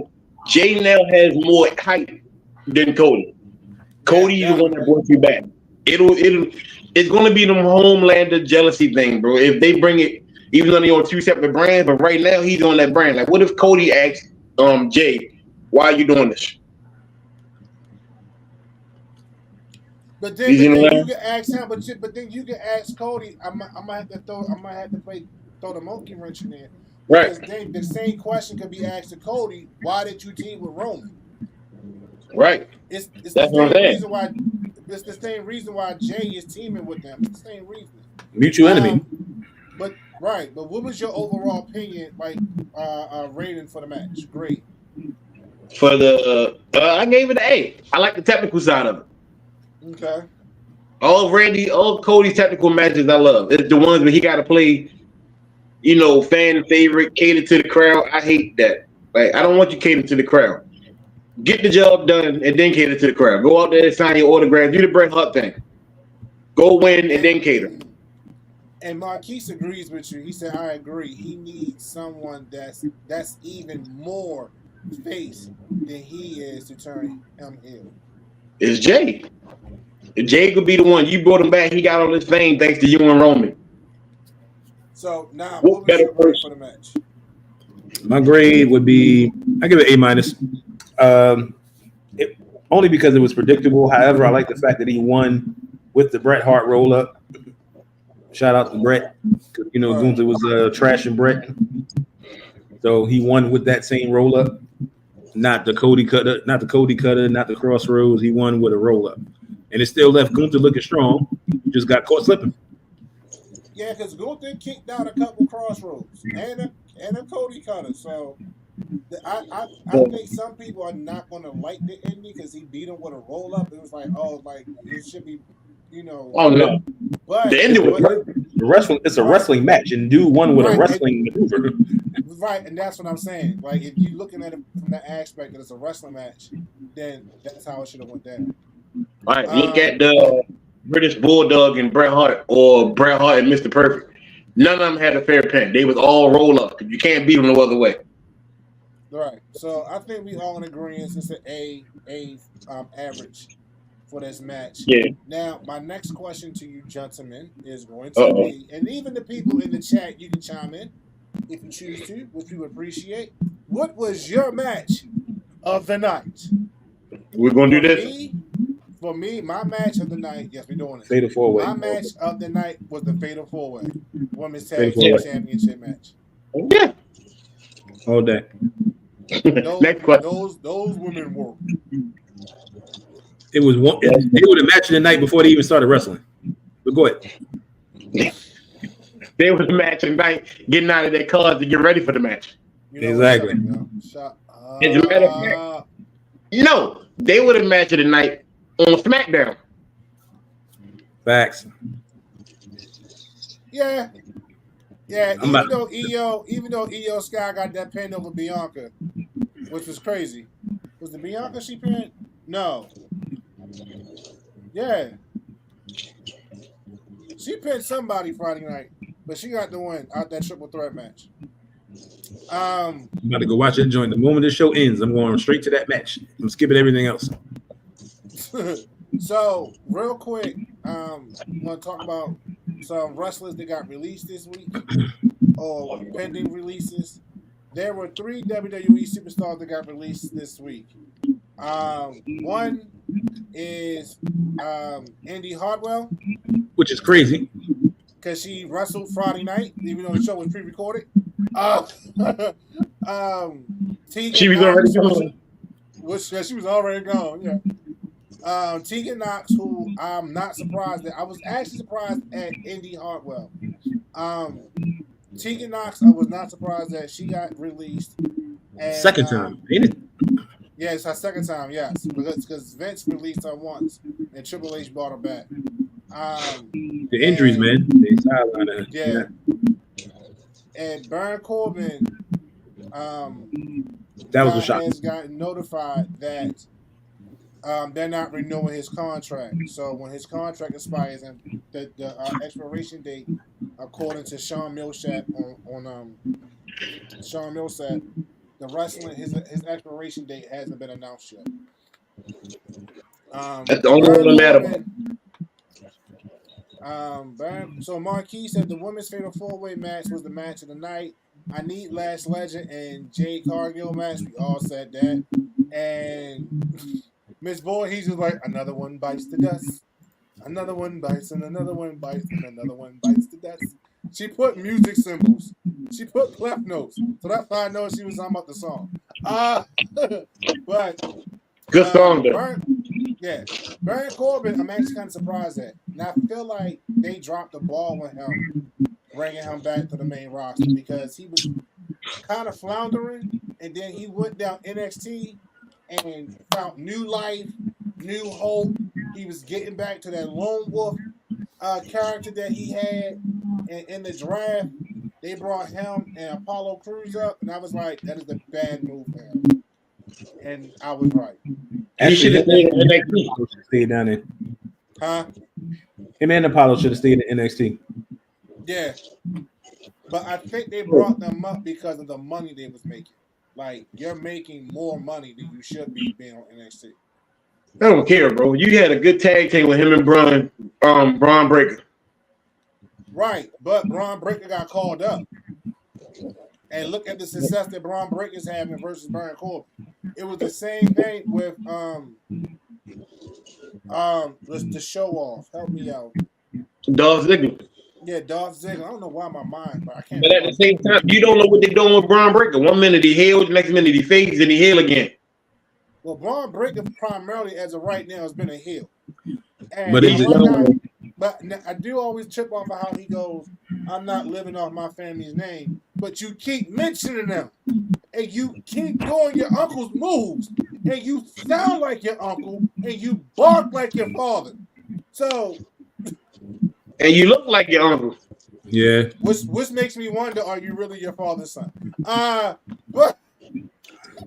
Jay now has more hype than Cody. Cody is the one that brought you back. It's gonna be them Homelander jealousy thing, bro. If they bring it, even though they're on two separate brands, but right now he's on that brand. Like, what if Cody asks Jay, why are you doing this? But then you can ask him, but then you can ask Cody. I might have to throw the monkey wrench in there. Right. Because the same question could be asked to Cody. Why did you team with Roman? Right. It's the same reason why Jay is teaming with them. It's the same reason. Mutual enemy. But what was your overall opinion, rating for the match? Great. For the I gave it an A. I like the technical side of it. Okay. All Cody's technical matches I love. It's the ones where he got to play, fan favorite, cater to the crowd. I hate that. Like, I don't want you cater to the crowd. Get the job done and then cater to the crowd. Go out there and sign your autograph. Do the Bret Hart thing. Go win and then cater. And Marquise agrees with you. He said, I agree. He needs someone that's even more face than he is to turn him heel. It's Jay. Jay could be the one. You brought him back. He got all this fame thanks to you and Roman. So now, what was your grade for the match? My grade would be, I give it A-. Only because it was predictable. However, I like the fact that he won with the Bret Hart roll up. Shout out to Bret. Gunther was trashing Bret. So he won with that same roll up. Not the Cody cutter, not the Crossroads. He won with a roll up. And it still left Gunther looking strong. He just got caught slipping. Yeah, because Gunther kicked out a couple Crossroads and a Cody cutter. So I think some people are not going to like the ending because he beat him with a roll up. It was it should be, Oh no! But the ending was it's a wrestling match, and dude won with a wrestling maneuver. Right, and that's what I'm saying. Like, if you're looking at it from that aspect that it's a wrestling match, then that's how it should have went down. All right, look at the British Bulldog and Bret Hart, or Bret Hart and Mr. Perfect. None of them had a fair pin. They was all roll up. You can't beat them no other way. Right. So I think we all in agreement. It's an A average for this match. Yeah. Now, my next question to you, gentlemen, is going to be, and even the people in the chat, you can chime in if you choose to, which we would appreciate. What was your match of the night? We're gonna do this. For me, my match of the night. Yes, we're doing it. Fatal 4-way. My match of the night was the Fatal 4-way Women's Tag Fatal Team 4-way. Championship match. Yeah. All day. Next question. Those women were. It was one. They were the match of the night before they even started wrestling. But go ahead. They were the match of the night, getting out of their cars to get ready for the match. You know Exactly. As a matter of fact, no, they were the match of the night on SmackDown. Facts. Yeah. Even though Io Sky got that pin over Bianca, which was crazy. Was it Bianca she pinned? No. Yeah. She pinned somebody Friday night, but she got the win out that triple threat match. I'm about to go watch that joint. The moment the show ends, I'm going straight to that match. I'm skipping everything else. So, real quick, I'm going to talk about some wrestlers that got released this week or pending releases. There were 3 WWE superstars that got released this week. One is Indy Hartwell, Which is crazy. because she wrestled Friday night, even though the show was pre-recorded. She was already gone. She was already gone, yeah. Tegan Knox, who I'm not surprised at. I was actually surprised at Indy Hartwell. Tegan Knox, I was not surprised that she got released. And, Second time, ain't it? Yeah, it's her second time, yes. Because Vince released her once, and Triple H brought her back. The injuries, man. They sidelined her. Yeah. And Baron Corbin That was a shock. has gotten notified that they're not renewing his contract. So when his contract expires, and the expiration date, according to Sean Millsap on Sean Millsap, the wrestling his expiration date hasn't been announced yet. That's the only one that matters. So Marquis said the women's fatal 4-way match was the match of the night. I need Last Legend and Jade Cargill match. We all said that. And Miss Boyd, he's just like, another one bites the dust. Another one bites, and another one bites, and another one bites the dust. She put music symbols. She put clef notes. So that's how I know she was talking about the song. But good song though. Baron Corbin, I'm actually kind of surprised at. And I feel like they dropped the ball with him, bringing him back to the main roster, because he was kind of floundering, and then he went down NXT and found new life, new hope. He was getting back to that lone wolf character that he had in the draft. They brought him and Apollo Crews up, and I was like, that is a bad move for him. And I was right. He should have stayed down there. Huh? Him and Apollo should have stayed in NXT. Yeah. But I think they brought them up because of the money they was making. Like, you're making more money than you should be being on NXT. I don't care, bro. You had a good tag team with him and Braun Breaker. Right, but Braun Breaker got called up. And look at the success that Braun Breaker's having versus Baron Corbin. It was the same thing with the show off. Help me out. Dolph Ziggler. Yeah, Dolph Ziggler. I don't know why my mind, but I can't. But at the same time, you don't know what they're doing with Braun Breaker. 1 minute he healed, the next minute he fades, and he heal again. Well, Braun Breaker primarily, as of right now, has been a heel. And But I do always trip off of how he goes, I'm not living off my family's name, but you keep mentioning them, and you keep doing your uncle's moves, and you sound like your uncle, and you bark like your father. So, and you look like your uncle. Yeah. Which makes me wonder, are you really your father's son? But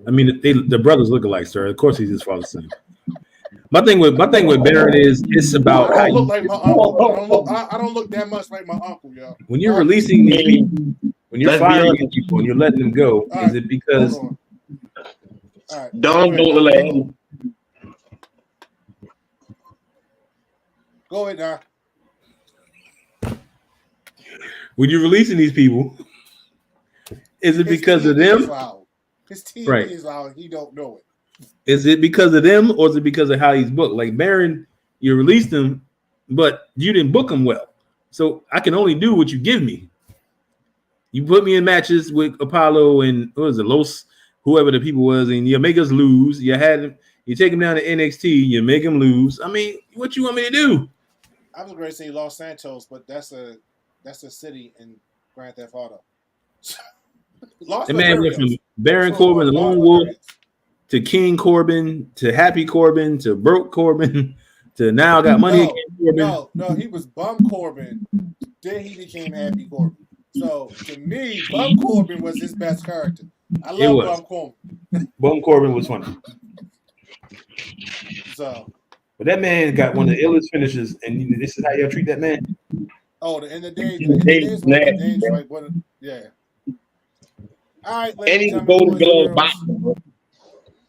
I mean, the brothers look alike, sir. Of course, he's his father's son. My thing with Baron is it's about I don't look like my uncle. I don't look that much like my uncle, yo. When you're releasing these people, when you're firing these people and you're letting them go, is it because don't look like him? Go ahead now. When you're releasing these people, is it because of them? His TV Right. is loud. He don't know it. Is it because of them or is it because of how he's booked? Like Baron, you released him, but you didn't book him well. So I can only do what you give me. You put me in matches with Apollo and what was it, Los, whoever the people was, and you make us lose. You take him down to NXT, you make him lose. I mean, what you want me to do? I was going to say Los Santos, but that's a city in Grand Theft Auto. The man went from Baron Corbin, the Lone Wolf, to King Corbin, to Happy Corbin, to Broke Corbin, to now got money again Corbin. No, he was Bum Corbin. Then he became Happy Corbin. So to me, Bum Corbin was his best character. I love Bum Corbin. Bum Corbin was funny. So, but that man got one of the illest finishes, and this is how y'all treat that man. Oh, the end of the days, like what? Yeah. All right, ladies and gentlemen,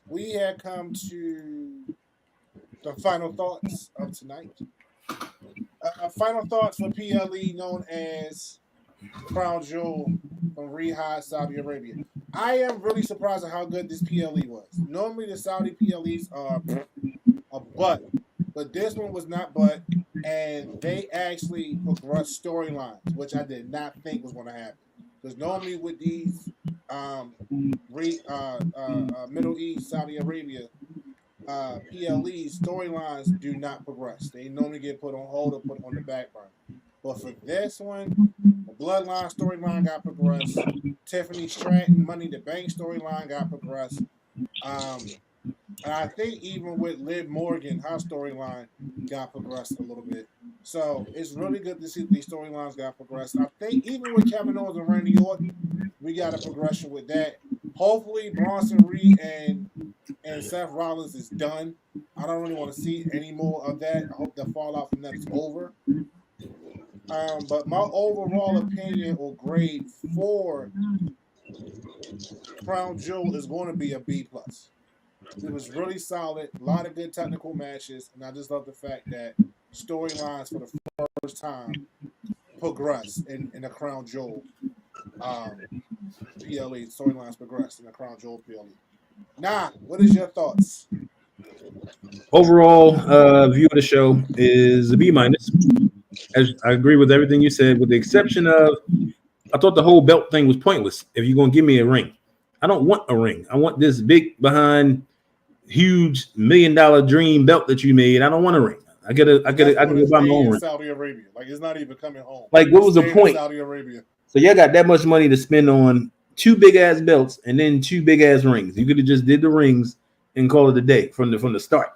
we have come to the final thoughts of tonight. Final thoughts for PLE, known as Crown Jewel from Riyadh, Saudi Arabia. I am really surprised at how good this PLE was. Normally, the Saudi PLEs are a butt, but this one was not butt, and they actually progressed storylines, which I did not think was going to happen. Because normally with these Middle East, Saudi Arabia PLEs, storylines do not progress. They normally get put on hold or put on the back burner. But for this one, the Bloodline storyline got progressed. Tiffany Stratton, Money in the Bank storyline got progressed. And I think even with Liv Morgan, her storyline got progressed a little bit. So it's really good to see these storylines got progressed. I think even with Kevin Owens and Randy Orton, we got a progression with that. Hopefully Bronson Reed and Seth Rollins is done. I don't really want to see any more of that. I hope the fallout from that is over. But my overall opinion or grade for Crown Jewel is going to be a B+. It was really solid, a lot of good technical matches, and I just love the fact that storylines for the first time progressed in the Crown Jewel PLE. Storylines progressed in the Crown Jewel PLE. Nah, what is your thoughts? Overall view of the show is a B-. As I agree with everything you said, with the exception of I thought the whole belt thing was pointless. If you're gonna give me a ring, I don't want a ring. I want this big behind huge $1 million dream belt that you made. I don't want a ring. I can go buy my own ring. Saudi Arabia, like it's not even coming home. Like what was the point? Saudi Arabia. So y'all got that much money to spend on 2 big ass belts and then 2 big ass rings. You could have just did the rings and call it a day from the start.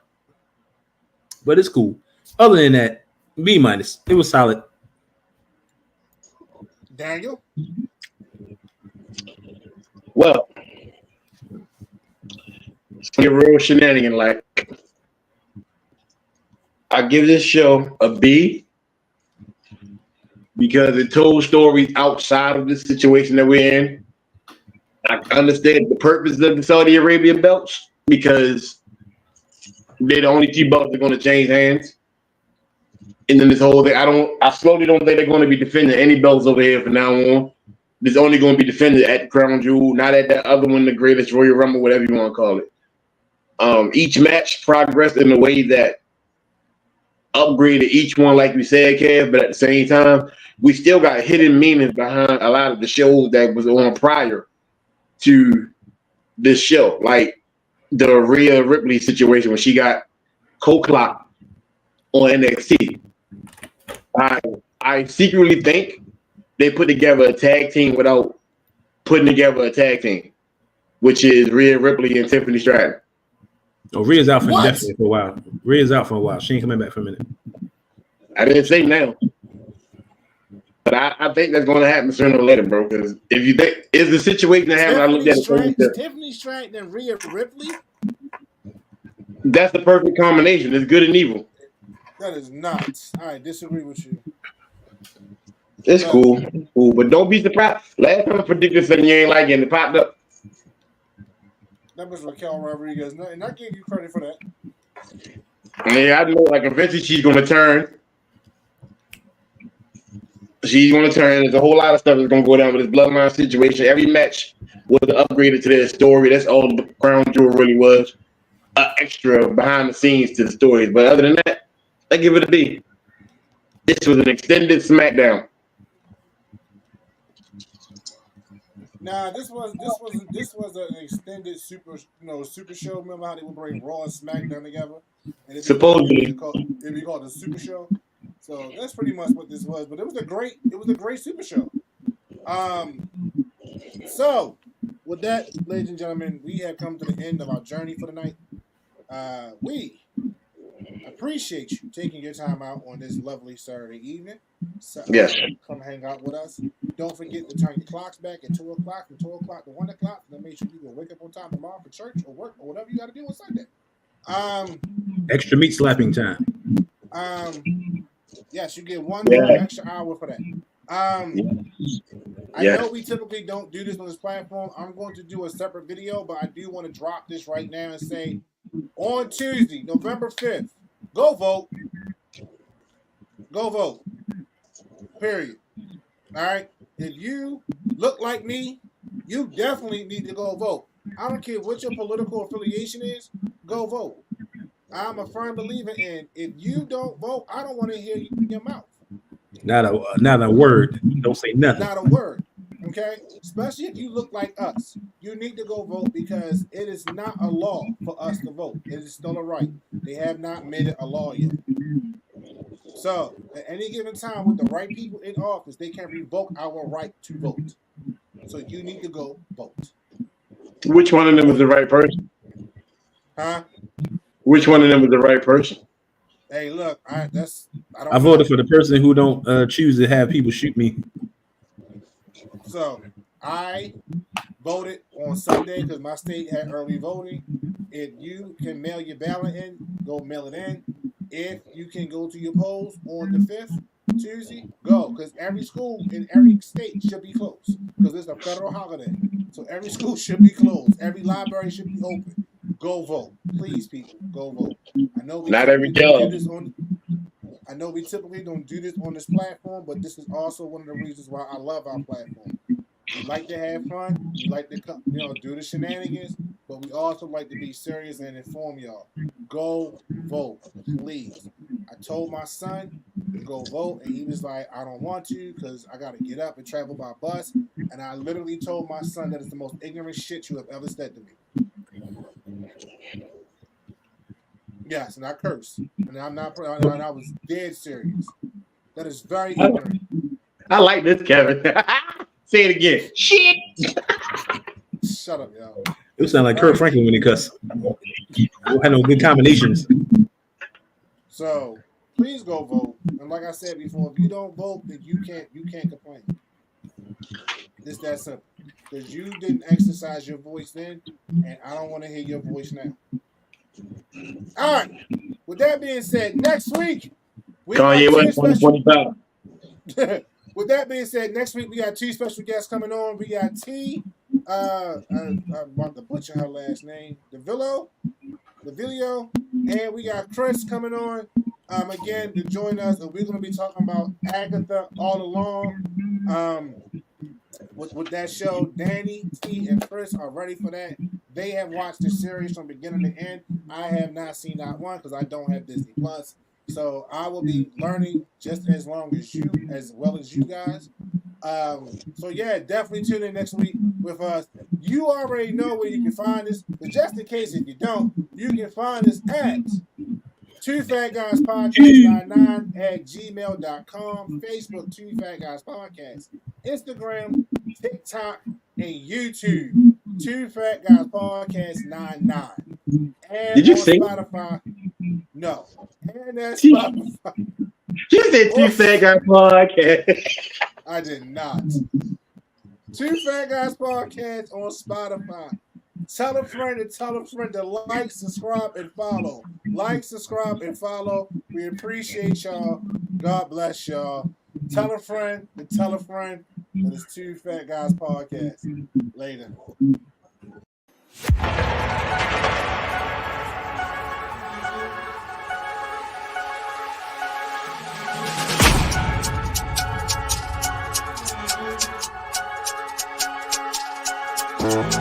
But it's cool. Other than that, B-. It was solid. Daniel? Well, it's get real shenanigan. Like, I give this show a B because it told stories outside of the situation that we're in. I understand the purpose of the Saudi Arabian belts because they're the only 2 belts that are going to change hands. And then this whole thing, I slowly don't think they're going to be defending any belts over here from now on. It's only going to be defended at the Crown Jewel, not at that other one, the Greatest Royal Rumble, whatever you want to call it. Each match progressed in a way that upgraded each one, like we said, Kev, but at the same time, we still got hidden meanings behind a lot of the shows that was on prior to this show. Like the Rhea Ripley situation when she got co-clocked on NXT. I secretly think they put together a tag team without putting together a tag team, which is Rhea Ripley and Tiffany Stratton. Oh, Rhea's out for definitely for a while. Rhea's out for a while. She ain't coming back for a minute. I didn't say now. But I think that's going to happen sooner or later, bro. Because if you think is the situation that happened, I looked at it. Tiffany Stratton and Rhea Ripley. That's the perfect combination. It's good and evil. That is nuts. I disagree with you. It's cool, but don't be surprised. Last time I predicted something you ain't like, and it popped up. That was Raquel Rodriguez, and I give you credit for that. Yeah, I know. Like eventually she's going to turn She's going to turn. There's a whole lot of stuff that's going to go down with this bloodline situation. Every match was upgraded to their story. That's all the crown jewel really was. Extra behind the scenes to the stories. But other than that, I give it a B. This was an extended SmackDown. Nah, this was an extended super show. Remember how they would bring Raw and SmackDown together? And Supposedly, it'd be called the Super Show. So that's pretty much what this was. But it was a great Super Show. So with that, ladies and gentlemen, we have come to the end of our journey for the night. We appreciate you taking your time out on this lovely Saturday evening. So, yes. Come hang out with us. Don't forget to turn your clocks back at 2 o'clock, from 2 o'clock to 1 o'clock. And then make sure you can wake up on time tomorrow for church or work or whatever you got to do on Sunday. Extra meat slapping time. Yes, you get one more extra hour for that. I know we typically don't do this on this platform. I'm going to do a separate video, but I do want to drop this right now and say, on Tuesday, November 5th, go vote. Go vote. Period. All right? If you look like me, you definitely need to go vote. I don't care what your political affiliation is, go vote. I'm a firm believer in, if you don't vote, I don't want to hear you in your mouth. Not a word. Don't say nothing. Not a word. Okay? Especially if you look like us. You need to go vote because it is not a law for us to vote. It is still a right. They have not made it a law yet. So, at any given time with the right people in office, they can revoke our right to vote. So you need to go vote. Which one of them is the right person? Huh? Which one of them is the right person? Hey, look, I voted for the person who don't choose to have people shoot me. So I voted on Sunday because my state had early voting. If you can mail your ballot in, go mail it in. If you can go to your polls on the 5th, Tuesday, go. Because every school in every state should be closed. Because it's a federal holiday. So every school should be closed. Every library should be open. Go vote. Please, people, go vote. I know we typically don't do this on this platform, but this is also one of the reasons why I love our platform. We like to have fun. We like to do the shenanigans, but we also like to be serious and inform y'all. Go vote, please. I told my son to go vote, and he was like, I don't want to because I got to get up and travel by bus. And I literally told my son that it's the most ignorant shit you have ever said to me. Yes, and I cursed. And I'm not. And I was dead serious. That is very ignorant. I like this, Kevin. Say it again. Shit. Shut up, y'all. It sound like Kurt Franklin when he cuss. We had no good combinations. So please go vote. And like I said before, if you don't vote, then you can't complain. It's that simple. Because you didn't exercise your voice then, and I don't want to hear your voice now. All right. With that being said, next week Kanye West 2025. With that being said, next week we got 2 special guests coming on. We got T. I want to butcher her last name. DeVillo, and we got Chris coming on again to join us, and we're going to be talking about Agatha all along. With that show, Danny, T, and Chris are ready for that. They have watched the series from beginning to end. I have not seen that one because I don't have Disney Plus. So I will be learning just as well as you guys. So yeah, definitely tune in next week with us. You already know where you can find us, but just in case if you don't, you can find us at 2fatguyspodcast99@gmail.com, Facebook 2 Fat Guys Podcast, Instagram, TikTok, and YouTube 2 Fat Guys Podcast 99. And did you on sing? Spotify, no. And that's Spotify. You said 2 Fat Guys Podcast. I did not. 2 Fat Guys Podcast on Spotify. Tell a friend to like, subscribe, and follow. Like, subscribe, and follow. We appreciate y'all. God bless y'all. Tell a friend that it's 2 Fat Guys Podcast. Later. Peace.